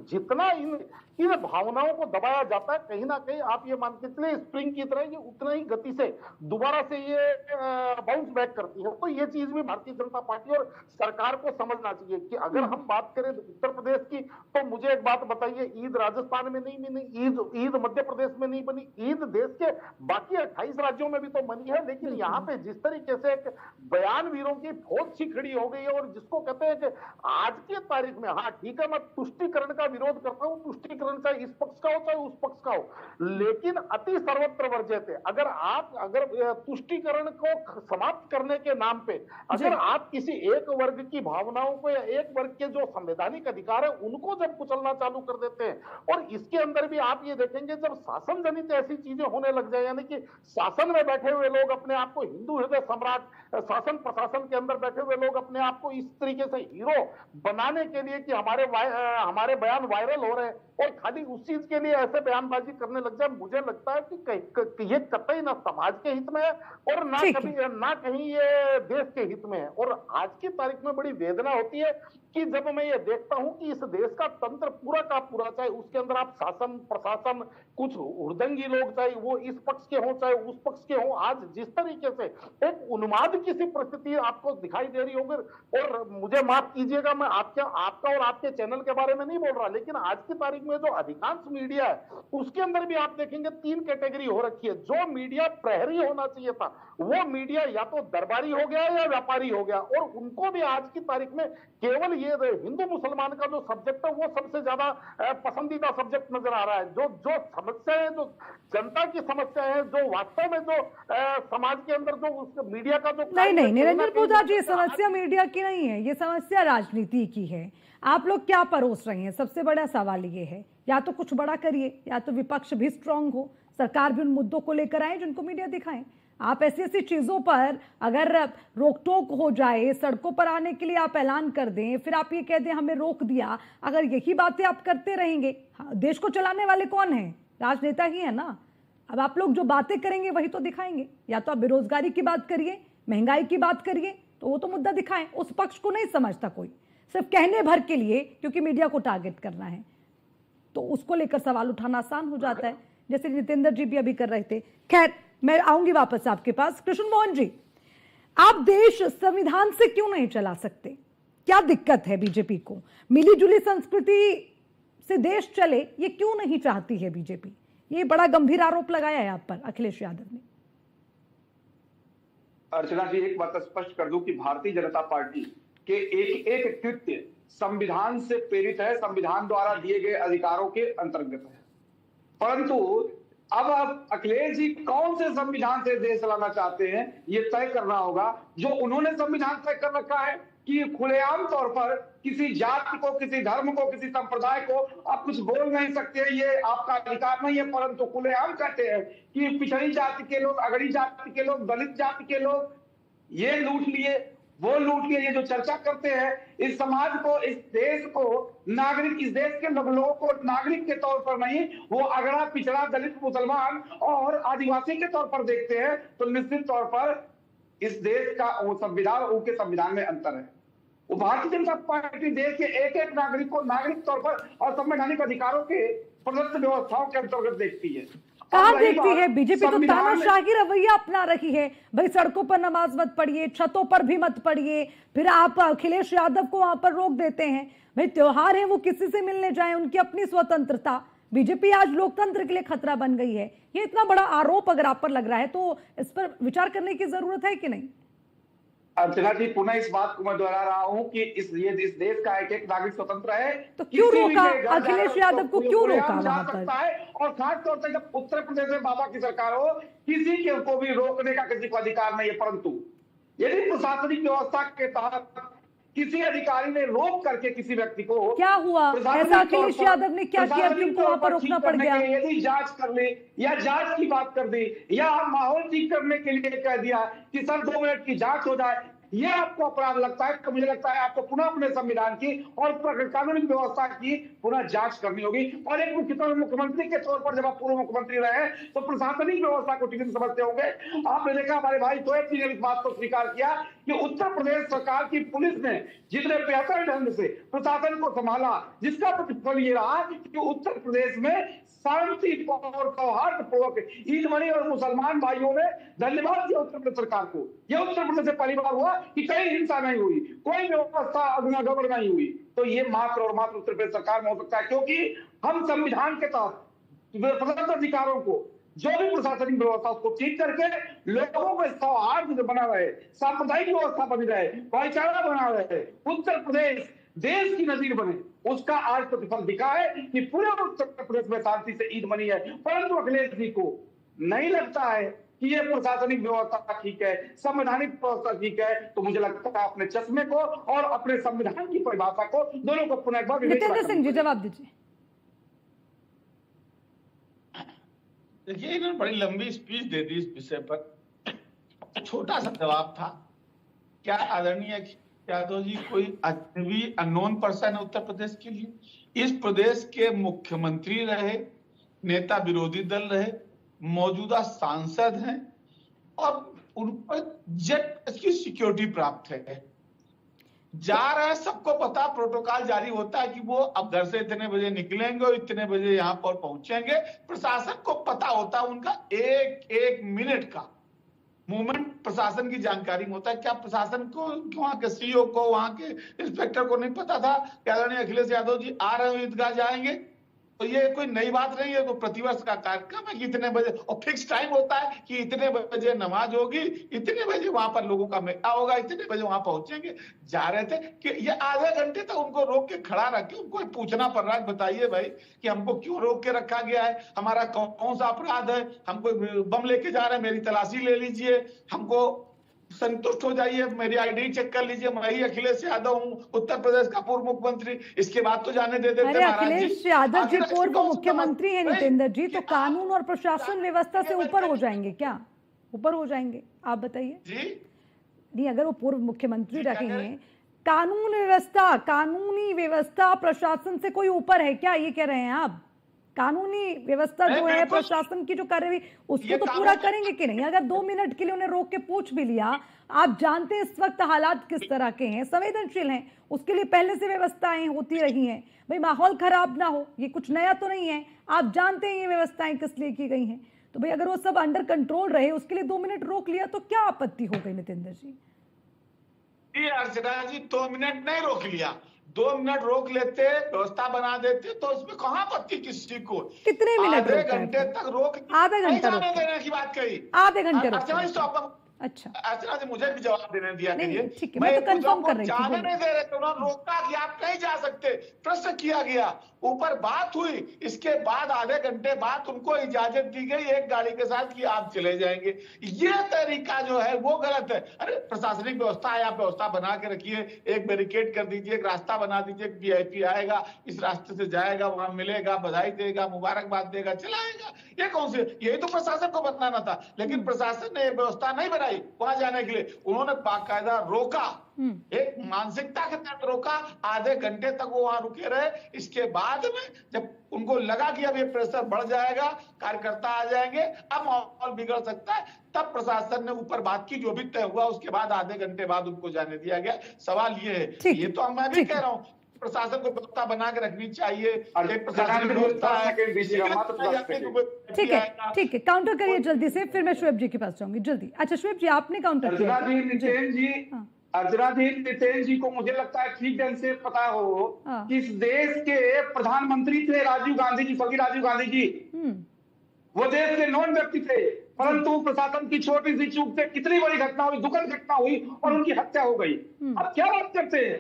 जितना इन भावनाओं को दबाया जाता है, कहीं ना कहीं आप ये मान के चले स्प्रिंग की तरह ये उतना ही गति से दोबारा से ये बाउंस बैक करती है। तो ये चीज भी भारतीय जनता पार्टी और सरकार को समझना चाहिए कि अगर हम बात करें उत्तर प्रदेश की, तो मुझे एक बात बताइए, ईद राजस्थान में नहीं बनी, ईद मध्य प्रदेश में नहीं बनी, ईद देश के बाकी 28 राज्यों में भी तो बनी है, लेकिन यहाँ पे जिस तरीके से एक बयान वीरों की फौज सी खड़ी हो गई, और जिसको कहते हैं कि आज की तारीख में, हाँ ठीक है मैं तुष्टीकरण का विरोध करता हूं, तुष्टीकरण चाहे इस पक्ष का हो चाहे उस पक्ष का हो, लेकिन अति सर्वत्र वर्जित है। अगर तुष्टीकरण को समाप्त करने के नाम पे अगर आप किसी एक वर्ग की भावनाओं को या एक वर्ग के जो संवैधानिक अधिकार है उनको जब कुचलना चालू कर देते हैं, और इसके अंदर भी आप ये देखेंगे जब शासन जनित ऐसी चीजें होने लग जाए, यानी कि शासन में बैठे हुए लोग अपने आप को हिंदू हृदय सम्राट, शासन प्रशासन के अंदर बैठे हुए लोग अपने आप को इस तरीके से हीरो बनाने के लिए कि हमारे बयान वायरल हो रहे हैं, और खाली उस चीज के लिए ऐसे बयानबाजी करने लग जाए, मुझे लगता है कि ये कतई ना समाज के हित में है और ना कहीं ये देश के हित में है। और आज की तारीख में बड़ी वेदना होती है कि जब मैं ये देखता हूं कि इस देश का तंत्र पूरा का पूरा, चाहे उसके अंदर आप शासन प्रशासन कुछ हुड़दंगी लोग, चाहे वो इस पक्ष के हों चाहे उस पक्ष के हों, आज जिस तरीके से एक उन्माद की सी परिस्थिति आपको दिखाई दे रही होगी, और मुझे माफ कीजिएगा, मैं आपका और आपके चैनल के बारे में नहीं बोल रहा, लेकिन आज की तारीख में जो अधिकांश मीडिया है उसके अंदर भी आप देखेंगे 3 कैटेगरी हो रखी है। जो मीडिया प्रहरी होना चाहिए था वो मीडिया या तो दरबारी हो गया या व्यापारी हो गया, और उनको भी आज की तारीख में केवल ये हिंदू मुसलमान का जो सब्जेक्ट है वो सबसे ज्यादा पसंदीदा सब्जेक्ट नजर आ रहा है। जो समस्या है, जो जनता की समस्या है, जो वास्तव में जो समाज के अंदर जो उस मीडिया का जो नहीं निरंजन पोद्दार जी, ये समस्या मीडिया की नहीं है, ये समस्या राजनीति की है। आप लोग क्या परोस रहे हैं? सबसे बड़ा सवाल ये है, या तो कुछ बड़ा करिए या तो विपक्ष भी स्ट्रांग हो, सरकार भी उन मुद्दों को लेकर आए जिनको मीडिया दिखाएं। आप ऐसी ऐसी चीजों पर अगर रोक टोक हो जाए, सड़कों पर आने के लिए आप ऐलान कर दें, फिर आप ये कह दें हमें रोक दिया, अगर यही बातें आप करते रहेंगे, देश को चलाने वाले कौन है? राजनेता ही है ना। अब आप लोग जो बातें करेंगे वही तो दिखाएंगे। या तो आप बेरोजगारी की बात करिए, महंगाई की बात करिए, तो वो तो मुद्दा दिखाएं। उस पक्ष को नहीं समझता कोई, सिर्फ कहने भर के लिए, क्योंकि मीडिया को टारगेट करना है, तो उसको लेकर सवाल उठाना आसान हो जाता है, जैसे जितेंद्र जी भी अभी कर रहे थे। खैर, मैं आऊंगी वापस आपके पास। कृष्ण मोहन जी, आप देश संविधान से क्यों नहीं चला सकते? क्या दिक्कत है बीजेपी को? मिली जुली संस्कृति से देश चले, ये क्यों नहीं चाहती है बीजेपी? ये बड़ा गंभीर आरोप लगाया है आप पर अखिलेश यादव ने। अर्चना जी, एक बात स्पष्ट कर दूं कि भारतीय जनता पार्टी के एक एक कृत्य संविधान से प्रेरित है, संविधान द्वारा दिए गए अधिकारों के अंतर्गत है। परंतु अब अखिलेश जी कौन से संविधान से देश चलाना चाहते हैं ये तय करना होगा। जो उन्होंने संविधान तय कर रखा है कि खुलेआम तौर पर किसी जाति को, किसी धर्म को, किसी संप्रदाय को आप कुछ बोल नहीं सकते, ये आपका अधिकार नहीं है, परंतु खुलेआम कहते हैं कि पिछड़ी जाति के लोग, अगड़ी जाति के लोग, दलित जाति के लोग ये लूट लिए, वो लूट लिए, ये जो चर्चा करते हैं, इस समाज को, इस देश को नागरिक, इस देश के लोगों को नागरिक के तौर पर नहीं, वो अगड़ा, पिछड़ा, दलित, मुसलमान और आदिवासी के तौर पर देखते हैं, तो निश्चित तौर पर इस देश का वो संविधान, उनके संविधान में अंतर है। वो भारतीय जनता पार्टी देश के एक एक नागरिक को नागरिक तौर पर और संवैधानिक अधिकारों के प्रदत्त व्यवस्थाओं के अंतर्गत देखती है। कहाँ देखती है? बीजेपी तो तानाशाही रवैया अपना रही है। भाई सड़कों पर नमाज मत पढ़िए, छतों पर भी मत पढ़िए, फिर आप अखिलेश यादव को वहां पर रोक देते हैं। भाई त्योहार है, वो किसी से मिलने जाए, उनकी अपनी स्वतंत्रता। बीजेपी आज लोकतंत्र के लिए खतरा बन गई है। ये इतना बड़ा आरोप अगर आप पर लग रहा है तो इस पर विचार करने की जरूरत है कि नहीं? अर्चना जी, पुनः इस बात को मैं दोहरा रहा हूं कि इस देश का एक एक नागरिक स्वतंत्र है। तो क्यों रोका अखिलेश यादव को? क्यों रोका वहां पर? और खासतौर से जब उत्तर प्रदेश में बाबा की सरकार हो, किसी के को भी रोकने का किसी को अधिकार नहीं है। परंतु यदि प्रशासनिक व्यवस्था के तहत किसी अधिकारी ने रोक करके किसी व्यक्ति को, क्या हुआ ऐसा? अखिलेश यादव ने क्या किया कि उनको वहां पर रोकना पड़ गया? यदि जांच कर ले या जांच की बात कर दी या माहौल ठीक करने के लिए कह दिया कि सर 2 मिनट की जांच हो जाए, ये आपको अपराध लगता है, तो मुझे लगता है आपको पुनः अपने संविधान की और कानूनी व्यवस्था की पुनः जांच करनी होगी। और एक मुख्यमंत्री के तौर पर जब आप पूर्व मुख्यमंत्री रहे तो प्रशासनिक व्यवस्था को ठीक से समझते होंगे। आपने देखा हमारे भाई तोयब जी ने इस बात को स्वीकार किया कि उत्तर प्रदेश सरकार की पुलिस ने जितने बेहतर ढंग से प्रशासन को संभाला, जिसका प्रतिफल ये रहा कि उत्तर प्रदेश में शांति और सौहार्दपूर्वक ईद मनी और मुसलमान भाइयों ने धन्यवाद दिया उत्तर प्रदेश सरकार को। यह उत्तर प्रदेश से पहली बार हुआ कि कहीं हिंसा नहीं हुई, कोई व्यवस्था गड़बड़ नहीं हुई। तो ये मात्र और मात्र उत्तर प्रदेश सरकार में हो सकता है, क्योंकि हम संविधान के तहत प्रदत्त अधिकारों को, जो भी प्रशासनिक व्यवस्था उसको ठीक करके लोगों को सौहार्द बना रहे, सांप्रदायिक व्यवस्था बनी रहे, भाईचारा बना रहे, उत्तर प्रदेश देश की नजीर बने, उसका आज प्रतिफल दिखा है कि पूरे उत्तर प्रदेश में शांति से ईद मनी है। परंतु अखिलेश जी को नहीं लगता है कि ये प्रशासनिक व्यवस्था ठीक है, संवैधानिक व्यवस्था ठीक है। तो मुझे लगता है अपने चश्मे को और अपने संविधान की परिभाषा को दोनों को पुनः एक बार जितेंद्र सिंह जी जवाब दीजिए। देखिए, इन्होंने बड़ी लंबी स्पीच दे दी इस विषय पर, छोटा सा जवाब था। क्या आदरणीय यादव जी कोई अजनबी अननोन पर्सन है उत्तर प्रदेश के लिए? इस प्रदेश के मुख्यमंत्री रहे, नेता विरोधी दल रहे, मौजूदा सांसद हैं और उन पर जेट की सिक्योरिटी प्राप्त है। जा रहे हैं, सबको पता, प्रोटोकॉल जारी होता है कि वो अब घर से इतने बजे निकलेंगे और इतने बजे यहां पर पहुंचेंगे। प्रशासन को पता होता है उनका एक एक मिनट का। मूवमेंट प्रशासन की जानकारी में होता है। क्या प्रशासन को, वहां के सीईओ को, वहां के इंस्पेक्टर को नहीं पता था कि आदरणीय अखिलेश यादव जी आ रहे हैं, ईदगाह जाएंगे? तो ये कोई नई बात नहीं है। तो प्रतिवर्ष का कार्यक्रम है कि इतने बजे, और फिक्स टाइम होता है कि इतने बजे नमाज होगी, इतने बजे वहां पर लोगों का मेला होगा, इतने बजे वहां पहुंचेंगे। जा रहे थे कि ये आधे घंटे तक उनको रोक के खड़ा रख के उनको पूछना पड़ रहा है, बताइए भाई कि हमको क्यों रोक के रखा गया है, हमारा कौन सा अपराध है, हमको बम लेके जा रहे हैं, मेरी तलाशी ले लीजिए, हमको संतुष्ट हो जाइए, मेरी आईडी चेक कर लीजिए, मैं ही अखिलेश यादव हूँ, उत्तर प्रदेश का पूर्व मुख्यमंत्री, इसके बाद तो जाने दे देते अरे महाराज जी। अखिलेश यादव जी आखिर पूर्व कौन सा मुख्यमंत्री हैं नहीं, नितेंद्र जी, तो कि कानून और आप प्रशासन व्यवस्था से ऊपर हो जाएंगे क्या? ऊपर हो जाएंगे? आप बताइए। जी नहीं, अगर वो पूर्व मुख्यमंत्री जी, क्या रहे कह रहे हैं, कानून व्यवस्था, कानूनी व्यवस्था प्रशासन से कोई ऊपर है क्या, ये कह रहे हैं आप? कानूनी व्यवस्था नहीं, जो है, बिल्कुल। प्रशासन की जो कार्यवाही, उसको ये तो कानून- पूरा करेंगे कि नहीं? अगर 2 मिनट के लिए उन्हें रोक के पूछ भी लिया, आप जानते हैं इस वक्त हालात किस तरह के हैं, संवेदनशील हैं, उसके लिए पहले से व्यवस्थाएं होती रही हैं, भाई माहौल खराब ना हो, ये कुछ नया तो नहीं है, आप जानते हैं ये व्यवस्थाएं किस लिए की गई हैं। तो भाई अगर वो सब अंडर कंट्रोल रहे, उसके लिए 2 मिनट रोक लिया तो क्या आपत्ति हो गई नितेंद्र जी? अर्चना जी 2 मिनट नहीं रोक लिया, 2 मिनट रोक लेते, व्यवस्था बना देते, तो उसमें कहाँ आपत्ति किसी को? कितने मिनट आधे रोका है घंटे फिर? तक रोक, आधा घंटा नहीं जाने रोका। देने की बात कही। आधे घंटे अर्चना जी रोका। तो आपका, अच्छा, अर्चना जी मुझे भी जवाब देने दिया नहीं, करिए। ठीक है, मैं तो कंफर्म कर रही थी, जाने बोलिए। नहीं दे रहे थे, उन्होंने रोका कि आप नहीं जा सकते, प्रश्न किया गया, ऊपर बात हुई, इसके बाद आधे घंटे बाद उनको इजाजत दी गई एक गाड़ी के साथ कि आप चले जाएंगे। ये तरीका जो है वो गलत है। अरे प्रशासनिक व्यवस्था है, आप व्यवस्था बना के रखिए, एक बैरिकेड कर दीजिए, एक रास्ता बना दीजिए, वीआईपी आएगा, इस रास्ते से जाएगा, वहां मिलेगा, बधाई देगा, मुबारकबाद देगा, चलाएगा। ये कौन से, यही तो प्रशासन को बनाना था, लेकिन प्रशासन ने व्यवस्था नहीं बनाई वहां जाने के लिए, उन्होंने बाकायदा रोका, एक मानसिकता के तहत रोका, आधे घंटे तक वो वहां रुके रहे। इसके बाद में जब उनको लगा कि अब ये प्रेशर बढ़ जाएगा, कार्यकर्ता आ जाएंगे, अब माहौल बिगड़ सकता है, तब प्रशासन ने ऊपर बात की, जो भी तय हुआ उसके बाद आधे घंटे बाद उनको जाने दिया गया। सवाल ये है, ये तो मैं भी कह रहा हूँ प्रशासन को व्यवस्था बना के रखनी चाहिए, एक प्रशासनिक व्यवस्था है। ठीक है, ठीक है, काउंटर करिए जल्दी से, फिर मैं शुएब जी के पास जाऊंगी जल्दी। अच्छा शुएब जी, आपने काउंटर किया। अर्चना जी, नितेन जी को मुझे लगता है ठीक ढंग से पता हो कि इस देश के प्रधानमंत्री थे राजीव गांधी जी, स्वर्गीय राजीव गांधी जी, वो देश के नॉन व्यक्ति थे, परंतु प्रशासन की छोटी सी चूक से कितनी बड़ी घटना हुई, दुखद घटना हुई और उनकी हत्या हो गई। अब क्या बात करते हैं?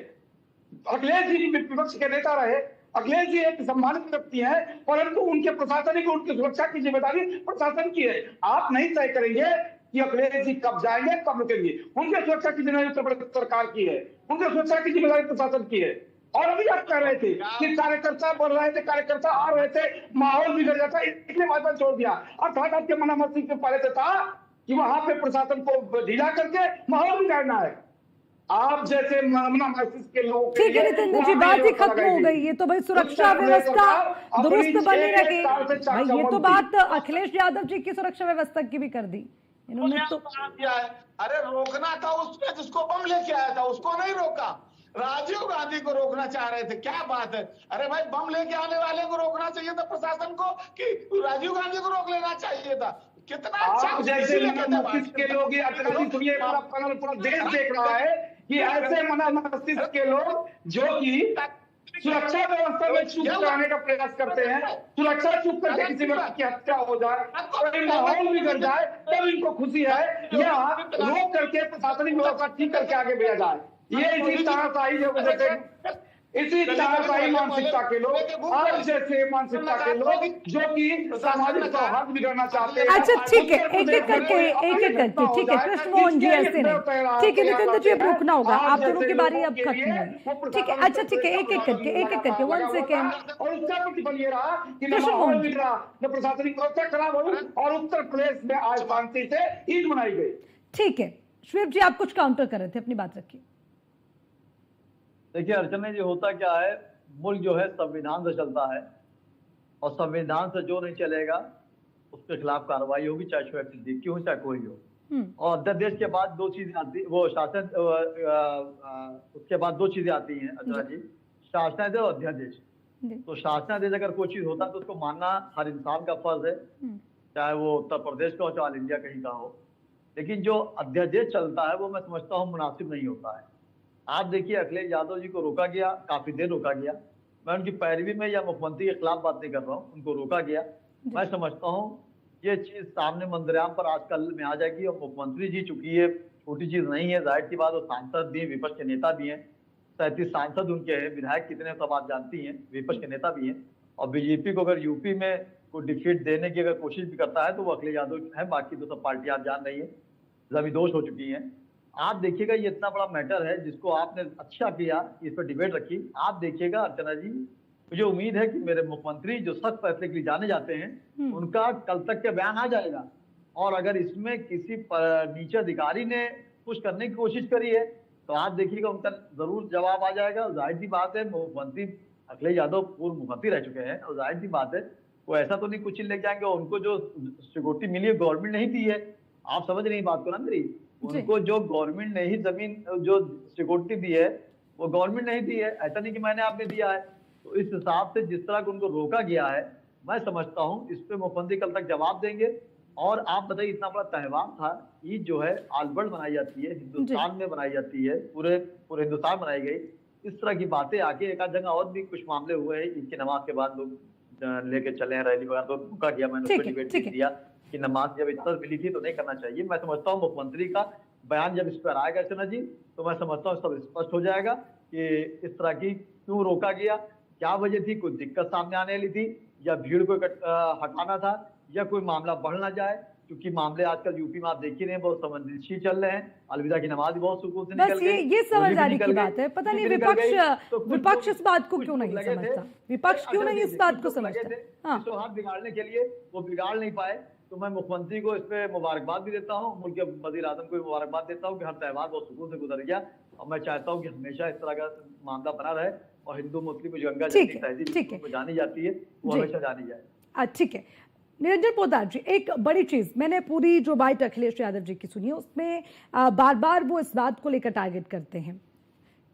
अखिलेश जी विपक्ष के नेता रहे, अखिलेश जी एक सम्मानित व्यक्ति हैं, परंतु उनके प्रशासनिक, उनकी सुरक्षा की जिम्मेदारी प्रशासन की है। आप नहीं तय करेंगे कि अखिलेश जी कब जाएंगे, कब रुकेंगे, उनके सुरक्षा की जिम्मेदारी उत्तर प्रदेश सरकार की है, उनके सुरक्षा की जिम्मेदारी प्रशासन की है। और अभी आप कह रहे थे कि कार्यकर्ता बढ़ रहे थे, कार्यकर्ता आ रहे थे, माहौल बिगड़ जाता, इसलिए भाजपा छोड़ दिया। अर्थात आपके मनामर्जी से पहले से था कि वहां पे प्रशासन को ढीला करके माहौल बिगाड़ना है। आप जैसे के लोग, ठीक है नितिन जी, बात ही खत्म हो गई। ये तो भाई सुरक्षा व्यवस्था दुरुस्त बनी रहे भाई, ये तो बात अखिलेश यादव जी की सुरक्षा व्यवस्था की भी कर दी इन्होंने तो। अरे रोकना था उसने जिसको बम लेके आया था, उसको नहीं रोका। राजीव गांधी को रोकना चाह रहे थे, क्या बात है? अरे भाई बम लेके आने वाले को रोकना चाहिए था प्रशासन को, कि राजीव गांधी को रोक लेना चाहिए था? कितना अच्छा जैसे मस्तिष्क के लोग, सुनिए, पूरा देश देख रहा है कि ऐसे मस्तिष्क के लोग जो कि सुरक्षा व्यवस्था में चूक कराने का प्रयास करते हैं, सुरक्षा चूक करके किसी व्यक्ति की हत्या हो जाए और माहौल बिगड़ जाए, तब इनको खुशी है, या रोक करके प्रशासनिक व्यवस्था ठीक करके आगे भेजा जाए। ये इसी तानाशाही इसी तानाशाही मानसिकता के लोग, आप जैसे मानसिकता के लोग जो कि सामाजिक सौहार्द बिगड़ना चाहते हैं। अच्छा ठीक है, एक एक करके ठीक है कृष्ण मोहन जी, ऐसे नहीं, ठीक है नितिन जी, अब रुकना होगा, आप दोनों की बारी अब खत्म हुई, ठीक है। अच्छा ठीक है, एक एक करके 1 सेकेंड। और उसका प्रतिफल ये रहा कि न माहौल बिगड़ा, न प्रशासनिक व्यवस्था खराब हुई, और उत्तर प्रदेश में आज शांति से ईद मनाई गई। ठीक है शुएब जी, आप कुछ काउंटर कर रहे थे, अपनी बात रखिए। देखिए अर्चना जी, होता क्या है, मुल्क जो है संविधान से चलता है, और संविधान से जो नहीं चलेगा उसके खिलाफ कार्रवाई होगी, चाहे शुएब सिद्दीकी हो चाहे कोई हो। और अध्यादेश के बाद 2 चीजें आती, वो शासन, उसके बाद 2 चीजें आती हैं अर्चना जी, शासनादेश और अध्यादेश। तो शासनादेश अगर कोई चीज होता है तो उसको मानना हर इंसान का फर्ज है, चाहे वो उत्तर प्रदेश का हो चाहे ऑल इंडिया कहीं का हो। लेकिन जो अध्यादेश चलता है वो मैं समझता हूँ मुनासिब नहीं होता है। आप देखिए अखिलेश यादव जी को रोका गया, काफी देर रोका गया। मैं उनकी पैरवी में या मुख्यमंत्री के खिलाफ बात नहीं कर रहा हूँ, उनको रोका गया। मैं समझता हूँ ये चीज सामने मंदिराम पर आज कल में आ जाएगी और मुख्यमंत्री जी चूंकि ये छोटी चीज नहीं है, जाहिर सी बात, वो सांसद भी हैं, विपक्ष के नेता भी हैं, 37 सांसद उनके हैं, विधायक कितने सब आप जानती हैं, विपक्ष के नेता भी हैं। और बीजेपी को अगर यूपी में कोई डिफीट देने की अगर कोशिश भी करता है तो वो अखिलेश यादव है, बाकी तो सब पार्टियां आप जान रही है जमींदोज हो चुकी हैं। आप देखिएगा ये इतना बड़ा मैटर है जिसको आपने अच्छा किया, इस पर डिबेट रखी। आप देखिएगा अर्चना जी, मुझे उम्मीद है कि मेरे मुख्यमंत्री जो सख्त फैसले के लिए जाने जाते हैं उनका कल तक के बयान आ जाएगा। और अगर इसमें किसी नीचे अधिकारी ने कुछ करने की कोशिश करी है तो आप देखिएगा उनका जरूर जवाब आ जाएगा। जाहिर सी बात है, मुख्यमंत्री अखिलेश यादव पूर्व मुख्यमंत्री रह चुके हैं और जाहिर सी बात है वो ऐसा तो नहीं कुछ लेके जाएंगे। उनको जो सिक्योरिटी मिली है गवर्नमेंट ने ही दी है, आप समझ रही बात को ना मेरी। उनको जो गवर्नमेंट ने ही जमीन जो सिक्योरिटी दी है वो गवर्नमेंट ने ही दी है, ऐसा नहीं कि मैंने आपने दिया है। तो इस हिसाब से जिस तरह उनको रोका गया है, मैं समझता हूँ इस पे मुख्यमंत्री कल तक जवाब देंगे। और आप बताइए, इतना बड़ा त्योहार था, ईद जो है आलबर्ड बनाई जाती है, हिंदुस्तान में बनाई जाती है, पूरे हिंदुस्तान बनाई गई। इस तरह की बातें आके एक आध जगह और भी कुछ मामले हुए हैं, ईद की नमाज के बाद लोग लेके चले हैं रैली वगैरह, तो रोका गया। मैंने उस पर डिबेट दिया कि नमाज जब इतना मिली थी तो नहीं करना चाहिए। मैं समझता हूँ मुख्यमंत्री का बयान जब इस पर आएगा अर्चना जी, तो मैं समझता हूँ सब स्पष्ट हो जाएगा कि इस तरह की क्यों रोका गया, क्या वजह थी, कोई दिक्कत सामने आने वाली थी या भीड़ को हटाना था या कोई मामला बढ़ ना जाए। क्योंकि मामले आजकल यूपी में आप देख ही रहे हैं बहुत संवेदनशील चल रहे हैं। अलविदा की नमाज भी बहुत सुकून से निकल गई। ये समझदारी की बात है। पता नहीं विपक्ष इस बात को क्यों नहीं समझता, विपक्ष क्यों नहीं इस बात को समझता। हाथ बिगाड़ने के लिए वो बिगाड़ नहीं पाए। तो मैं मुख्यमंत्री को इस पे मुबारकबाद भी देता हूँ, मुल्क के वजीर आजम को भी मुबारकबाद देता हूँ कि हर त्यौहार बहुत सुकून से गुजर गया। और मैं चाहता हूँ कि हमेशा इस तरह का मामला बना रहे और हिंदू मुस्लिम जो गंगा जमनी तहजीब जानी जाती है वो हमेशा जानी जाए। ठीक है निरंजन पोद्दार जी, एक बड़ी चीज मैंने पूरी जो बाइट अखिलेश यादव जी की सुनी है उसमें बार बार वो इस बात को लेकर टारगेट करते हैं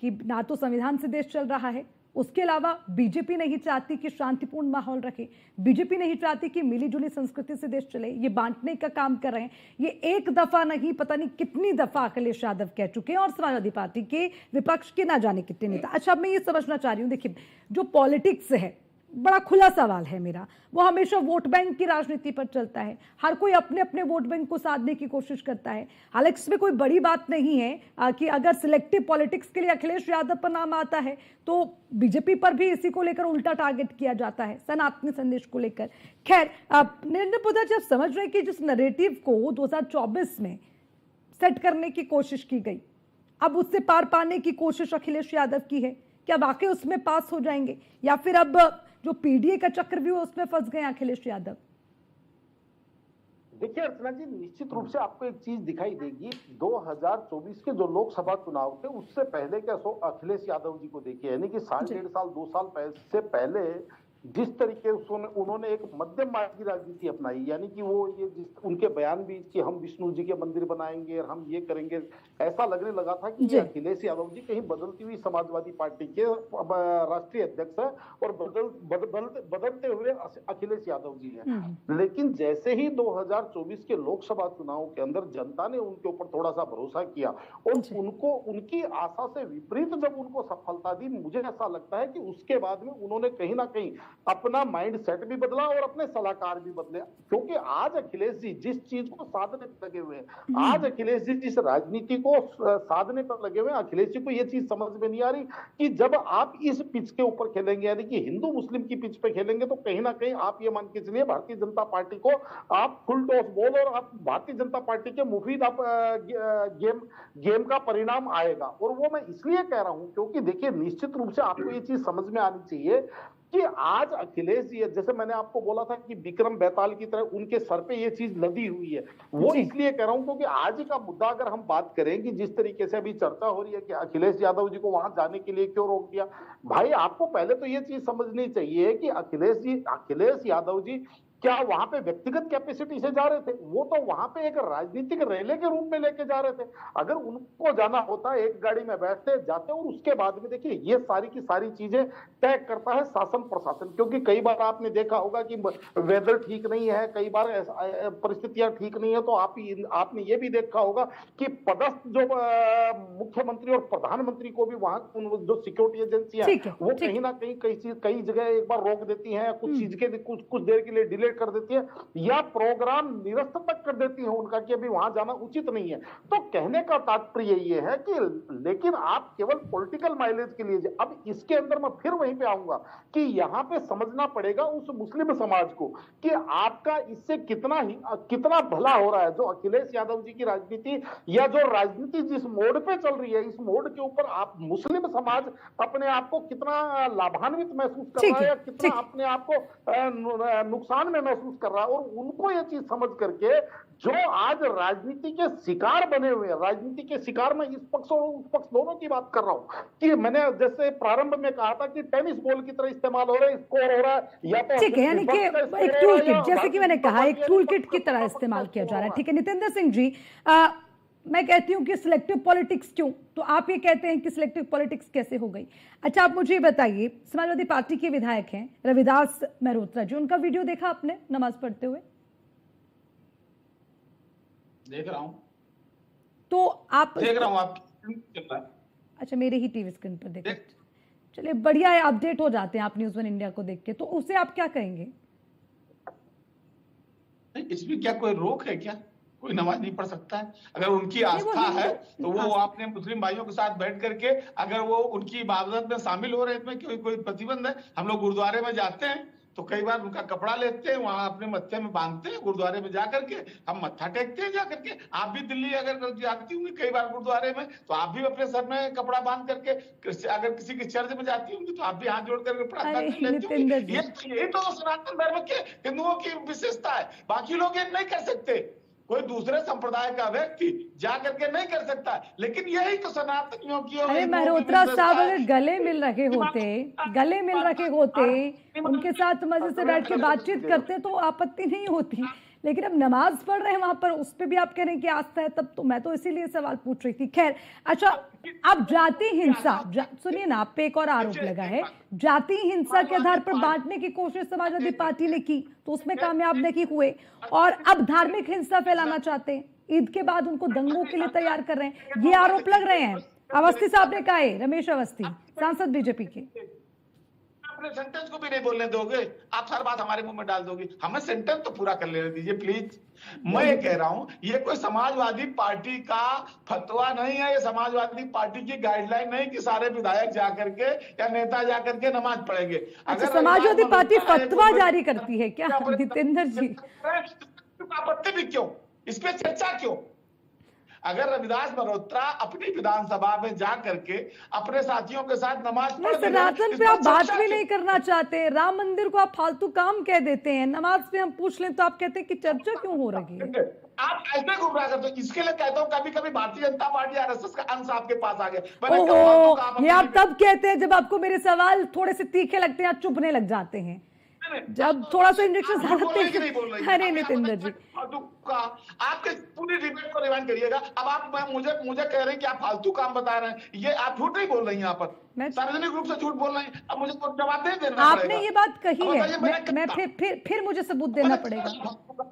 कि ना तो संविधान से देश चल रहा है, उसके अलावा बीजेपी नहीं चाहती कि शांतिपूर्ण माहौल रखे, बीजेपी नहीं चाहती कि मिलीजुली संस्कृति से देश चले, ये बांटने का काम कर रहे हैं। ये एक दफा नहीं पता नहीं कितनी दफा अखिलेश यादव कह चुके हैं और समाजवादी पार्टी के विपक्ष के ना जाने कितने नेता। अच्छा, अब मैं ये समझना चाह रही हूँ, देखिए जो पॉलिटिक्स है, बड़ा खुला सवाल है मेरा, वो हमेशा वोट बैंक की राजनीति पर चलता है। हर कोई अपने अपने वोट बैंक को साधने की कोशिश करता है। हालांकि इसमें कोई बड़ी बात नहीं है कि अगर सिलेक्टिव पॉलिटिक्स के लिए अखिलेश यादव पर नाम आता है तो बीजेपी पर भी इसी को लेकर उल्टा टारगेट किया जाता है, सनातनी संदेश को लेकर। खैर, नरेंद्र पोद्दार जी, समझ रहे हैं कि जिस नैरेटिव को 2024 में सेट करने की कोशिश की गई, अब उससे पार पाने की कोशिश अखिलेश यादव की है। क्या वाकई उसमें पास हो जाएंगे या फिर अब जो पीडीए का चक्रव्यूह उसमें फंस गए अखिलेश यादव? देखिए अर्चना जी, निश्चित रूप से आपको एक चीज दिखाई देगी, 2024 के जो लोकसभा चुनाव थे उससे पहले क्या अखिलेश यादव जी को देखिए, यानी कि साल 1.5 साल 2 साल से पहले जिस तरीके उन्होंने एक मध्यम मार्ग की राजनीति अपनाई, यानी कि वो ये उनके बयान भी कि हम विष्णु जी के मंदिर बनाएंगे और हम ये करेंगे, ऐसा लगने लगा था कि ये अखिलेश यादव जी कहीं बदलती हुई समाजवादी पार्टी के राष्ट्रीय अध्यक्ष है और बदलते हुए अखिलेश यादव जी हैं। लेकिन जैसे ही 2024 के लोकसभा चुनाव के अंदर जनता ने उनके ऊपर थोड़ा सा भरोसा किया और उनको उनकी आशा से विपरीत जब उनको सफलता दी, मुझे ऐसा लगता है कि उसके बाद में उन्होंने कहीं ना कहीं अपना माइंड सेट भी बदला और अपने सलाहकार भी बदले। क्योंकि आज अखिलेश जी जिस चीज को साधने पर लगे हुए हैं, आज अखिलेश जी जिस राजनीति को साधने पर लगे हुए हैं, अखिलेश जी को यह चीज समझ में नहीं आ रही कि जब आप इस पिच के ऊपर खेलेंगे, यानी कि हिंदू मुस्लिम की पिच पे खेलेंगे, तो कहीं ना कहीं आप ये मान के चलिए भारतीय जनता पार्टी को आप फुल टॉस बॉल और आप भारतीय जनता पार्टी के मुफीद आप गेम का परिणाम आएगा। और वो मैं इसलिए कह रहा हूं क्योंकि देखिए निश्चित रूप से आपको ये चीज समझ में आनी चाहिए कि आज अखिलेश जी, जैसे मैंने आपको बोला था कि विक्रम बेताल की तरह उनके सर पे ये चीज लदी हुई है, वो इसलिए कह रहा हूं क्योंकि आज का मुद्दा अगर हम बात करें कि जिस तरीके से अभी चर्चा हो रही है कि अखिलेश यादव जी को वहां जाने के लिए क्यों रोक दिया, भाई आपको पहले तो ये चीज समझनी चाहिए कि अखिलेश यादव जी क्या वहां पे व्यक्तिगत कैपेसिटी से जा रहे थे? वो तो वहां पे एक राजनीतिक रैली के रूप में लेके जा रहे थे। अगर उनको जाना होता, एक गाड़ी में बैठते जाते, और उसके बाद में देखिए ये सारी की सारी चीजें तय करता है शासन प्रशासन, क्योंकि कई बार आपने देखा होगा कि वेदर ठीक नहीं है, कई बार परिस्थितियां ठीक नहीं है, तो आपने ये भी देखा होगा कि पदस्थ जो मुख्यमंत्री और प्रधानमंत्री को भी वहां जो सिक्योरिटी एजेंसी है वो कहीं ना कहीं कई जगह एक बार रोक देती है, कुछ चीज के कुछ देर के लिए डिले कर देती है, या प्रोग्राम निरस्त तक कर देती है उनका कि अभी वहां जाना उचित नहीं है। तो कहने का तात्पर्य ये है कि लेकिन आप केवल पॉलिटिकल माइलेज के लिए, अब इसके अंदर मैं फिर वहीं पे आऊंगा कि यहां पे समझना पड़ेगा उस मुस्लिम समाज को कि आपका इससे कितना भला हो रहा है। जो अखिलेश यादव जी की राजनीति या जो राजनीति जिस मोड पे चल रही है, इस मोड के ऊपर आप मुस्लिम समाज अपने आप को कितना लाभान्वित महसूस कर रहा है या कितना अपने आप को नुकसान में महसूस कर रहा है। और उनको ये चीज समझ करके जो आज राजनीति के शिकार बने हुए हैं, राजनीति के शिकार में इस पक्ष और उस पक्ष दोनों की बात कर रहा हूं कि मैंने जैसे प्रारंभ में कहा था कि टेनिस बॉल की तरह इस्तेमाल हो रहा है, स्कोर हो रहा है, या तो ठीक है, यानी कि एक टूल किट, जैसे कि मैंने कहा, एक टूल किट की तरह इस्तेमाल किया जा रहा है। ठीक है नितेंद्र सिंह जी, मैं कहती हूँ कि सिलेक्टिव पॉलिटिक्स क्यों, तो आप ये कहते हैं कि सिलेक्टिव पॉलिटिक्स कैसे हो गई। अच्छा आप मुझे बताइए, समाजवादी पार्टी के विधायक हैं रविदास मेहरोत्रा जी, उनका वीडियो देखा आपने नमाज पढ़ते हुए? देख रहा हूं। तो आप देख रहा हूं, आप चल रहा है। अच्छा मेरे ही टीवी स्क्रीन पर देख, चलिए बढ़िया है, अपडेट हो जाते हैं आप न्यूज़ वन इंडिया को देख के, तो उसे आप क्या कहेंगे? इसमें क्या कोई रोक है क्या? कोई नमाज नहीं पढ़ सकता है? अगर उनकी आस्था है तो वो अपने मुस्लिम भाइयों के साथ बैठ करके अगर वो उनकी इबादत में शामिल हो रहे हैं, इसमें कोई प्रतिबंध है? हम लोग गुरुद्वारे में जाते हैं तो कई बार उनका कपड़ा लेते हैं, वहां अपने मत्थे में बांधते हैं, गुरुद्वारे में जाकर के हम मत्था टेकते हैं जाकर के। आप भी दिल्ली अगर जाती होंगी कई बार गुरुद्वारे में, तो आप भी अपने सर में कपड़ा बांध करके, अगर किसी की चर्च में जाती होंगी तो आप भी हाथ जोड़ करके प्रार्थना कर लेती होंगी। ये तो सनातन धर्म के हिंदुओं की विशेषता है, बाकी लोग ये नहीं कर सकते। कोई दूसरे संप्रदाय का व्यक्ति जा करके नहीं कर सकता, लेकिन यही तो सनातनियों की। अरे मेहरोत्रा साहब अगर गले मिल रखे होते उनके साथ मजे से बैठ के बातचीत करते तो आपत्ति नहीं होती, लेकिन अब नमाज पढ़ रहे हैं वहां पर, उस पर भी आप कह रहे हैं कि आस्था है, तब तो मैं तो इसीलिए सवाल पूछ रही थी। खैर अच्छा, अब जाति हिंसा, सुनिए ना, आप पे एक और आरोप लगा है, जाति हिंसा के आधार पर बांटने की कोशिश समाजवादी पार्टी ने की तो उसमें कामयाब नहीं हुए, और अब धार्मिक हिंसा फैलाना चाहते हैं, ईद के बाद उनको दंगों के लिए तैयार कर रहे हैं, ये आरोप लग रहे हैं। अवस्थी साहब ने कहा है, रमेश अवस्थी सांसद बीजेपी के। अपने सेंटेंस को भी नहीं बोलने दोगे, आप हर बात हमारे मुंह में डाल दोगे, हमें सेंटेंस तो पूरा कर लेने दीजिए प्लीज। मैं ये कह रहा हूं, ये कोई समाजवादी पार्टी का फतवा नहीं है, ये समाजवादी पार्टी की गाइडलाइन नहीं कि सारे विधायक जाकर के या नेता जाकर के नमाज पढ़ेंगे। अच्छा समाजवादी पार्टी फतवा जारी करती है क्या जितेंद्र जी? आपत्ति भी क्यों, इस पे चर्चा क्यों? अगर रविदास मल्होत्रा अपनी विधानसभा में जा करके अपने साथियों के साथ नमाज पढ़, सनातन पे आप बात भी नहीं करना चाहते, राम मंदिर को आप फालतू काम कह देते हैं, नमाज पे हम पूछ लें तो आप कहते हैं कि चर्चा क्यों हो रही है? आप ऐसे गुमराह करते हो। इसके लिए कहता हूँ कभी कभी भारतीय जनता पार्टी आरएसएस का अंश आपके पास आ गए। ये आप तब कहते हैं जब आपको मेरे सवाल थोड़े से तीखे लगते हैं, आप चुभने लग जाते हैं, जब थोड़ा सा इंजेक्शन अरे नितेंद्र जी आपके पूरी डिबेट को रिवाइंड करिएगा। अब आप मुझे कह रहे हैं कि आप फालतू काम बता रहे हैं, ये आप झूठ नहीं बोल रही हैं, यहाँ पर सार्वजनिक रूप से झूठ बोल रहे हैं। अब मुझे जवाब नहीं देना पड़ेगा। आपने ये बात कही है, मैं फिर मुझे सबूत देना पड़ेगा।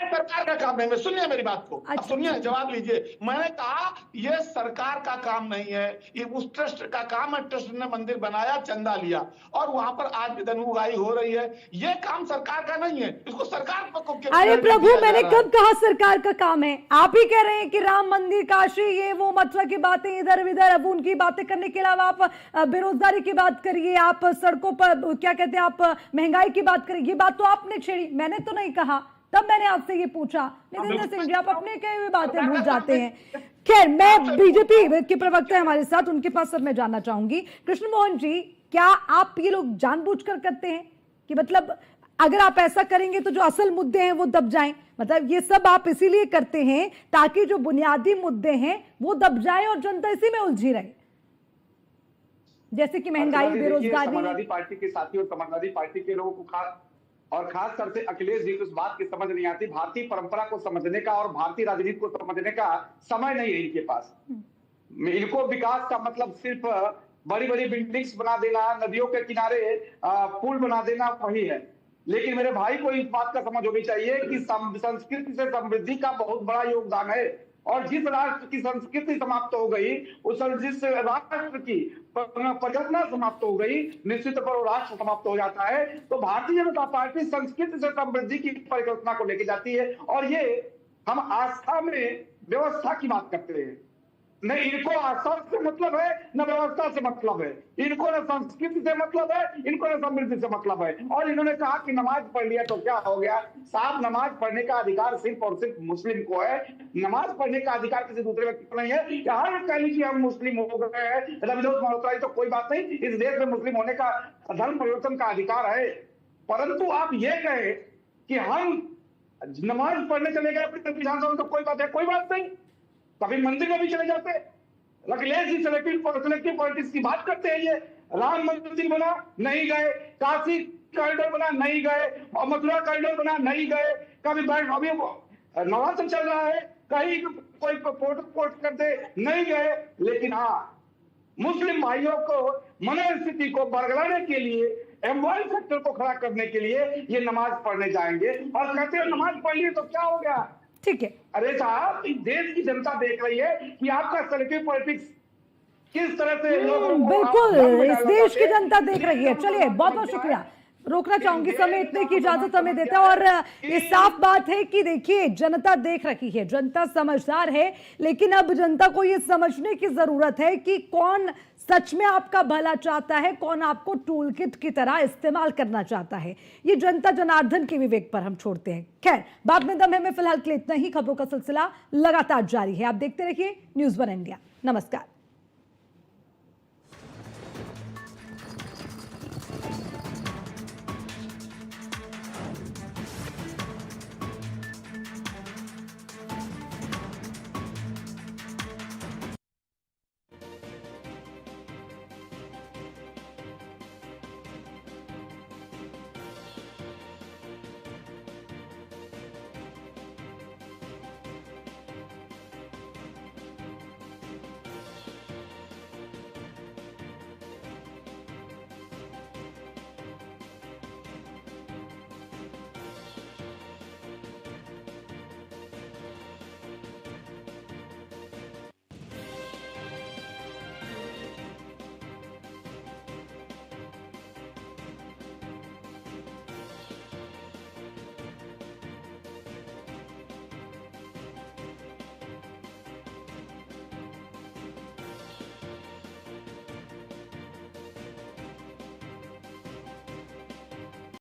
सरकार का काम नहीं है, सुनिए मेरी बात को। अच्छा, सुनिए, जवाब लीजिए। मैंने कहा ये सरकार का काम नहीं है, ये उस ट्रस्ट का काम है। ट्रस्ट ने मंदिर बनाया, चंदा लिया और वहां पर आज भी धन उगाही हो रही है। ये काम सरकार का नहीं है, इसको सरकार को। अरे प्रभु, मैंने कब कहा सरकार का काम है? आप ही कह रहे हैं कि राम मंदिर, काशी, ये वो मथुरा की बातें इधर उधर, अब उनकी बातें करने के अलावा आप बेरोजगारी की बात करिए, आप सड़कों पर क्या कहते हैं, आप महंगाई की बात करिए। ये बात तो आपने छेड़ी, मैंने तो नहीं कहा, तब मैंने आपसे ये पूछा। नितेंद्र सिंह जी, आप अपने कहे हुए बातें भूल जाते हैं। खैर, मैं बीजेपी के प्रवक्ता है हमारे साथ, उनके पास अब मैं जानना चाहूंगी। कृष्ण मोहन जी, क्या आप ये लोग जानबूझकर करते हैं कि मतलब अगर आप ऐसा करेंगे तो जो असल मुद्दे हैं वो दब जाएं? मतलब ये सब आप इसीलिए करते हैं ताकि जो बुनियादी मुद्दे हैं वो दब जाएं और जनता इसी में उलझी रहे, जैसे कि महंगाई, बेरोजगारी। समाजवादी पार्टी के साथी और समाजवादी पार्टी के लोगों को खास और खास तौर से अखिलेश जी को इस बात की समझ नहीं आती, भारतीय परंपरा को समझने का और भारतीय राजनीति को समझने का समय नहीं है इनके पास। इनको विकास का मतलब सिर्फ बड़ी बड़ी बिल्डिंग्स बना देना, नदियों के किनारे पुल बना देना वही है। लेकिन मेरे भाई को इस बात का समझ होनी चाहिए कि संस्कृति से समृद्धि का बहुत बड़ा योगदान है, और जिस राष्ट्र की संस्कृति समाप्त हो गई, जिस राष्ट्र की परिकल्पना समाप्त हो गई, निश्चित तौर पर वो राष्ट्र समाप्त हो जाता है। तो भारतीय जनता पार्टी संस्कृति से समृद्धि की परिकल्पना को लेकर जाती है, और ये हम आस्था में व्यवस्था की बात करते हैं। न इनको आस्था से मतलब है, न व्यवस्था से मतलब है, इनको न संस्कृति से मतलब है, इनको न समृद्धि से मतलब है। और इन्होंने कहा कि नमाज पढ़ लिया तो क्या हो गया। साहब, नमाज पढ़ने का अधिकार सिर्फ और सिर्फ मुस्लिम को है, नमाज पढ़ने का अधिकार किसी दूसरे व्यक्ति को नहीं है। यहाँ कह लीजिए हम मुस्लिम हो गए हैं, रविदास मल्होत्रा तो कोई बात नहीं, इस देश में मुस्लिम होने का, धर्म परिवर्तन का अधिकार है। परंतु आप ये कहे कि हम नमाज पढ़ने चले गए अपने विधानसभा में तो कोई बात है, कोई बात नहीं, कभी मंदिर में भी चले जाते। अखिलेश जी सिलेक्टिव पॉलिटिक्स की बात करते हैं। ये राम मंदिर बना, नहीं गए, काशी कॉरिडोर बना, नहीं गए, और मथुरा कॉरिडोर बना, नहीं गए, कभी अभी नवाज चल रहा है, कहीं कोई पोस्ट कर दे, नहीं गए। लेकिन हाँ, मुस्लिम भाइयों को मनोस्थिति को बरगलाने के लिए, एम्प्लॉय सेक्टर को खड़ा करने के लिए ये नमाज पढ़ने जाएंगे, और कहते हैं नमाज पढ़ लिए तो क्या हो गया। ठीक है। अरे साहब, इस देश की जनता देख रही है कि आपका सेलेक्टिव पॉलिटिक्स किस तरह से बिल्कुल इस देश की जनता देख रही है। चलिए, बहुत बहुत शुक्रिया। रोकना चाहूंगी, समय इतने की इजाजत हमें देता है। और ये साफ बात है कि देखिए, जनता देख रही है, जनता समझदार है, लेकिन अब जनता को ये समझने की जरूरत है कि कौन सच में आपका भला चाहता है, कौन आपको टूल किट की तरह इस्तेमाल करना चाहता है। ये जनता जनार्दन के विवेक पर हम छोड़ते हैं। खैर, बाद में दम है में फिलहाल के लिए इतना ही। खबरों का सिलसिला लगातार जारी है, आप देखते रहिए न्यूज़ 1 इंडिया। नमस्कार।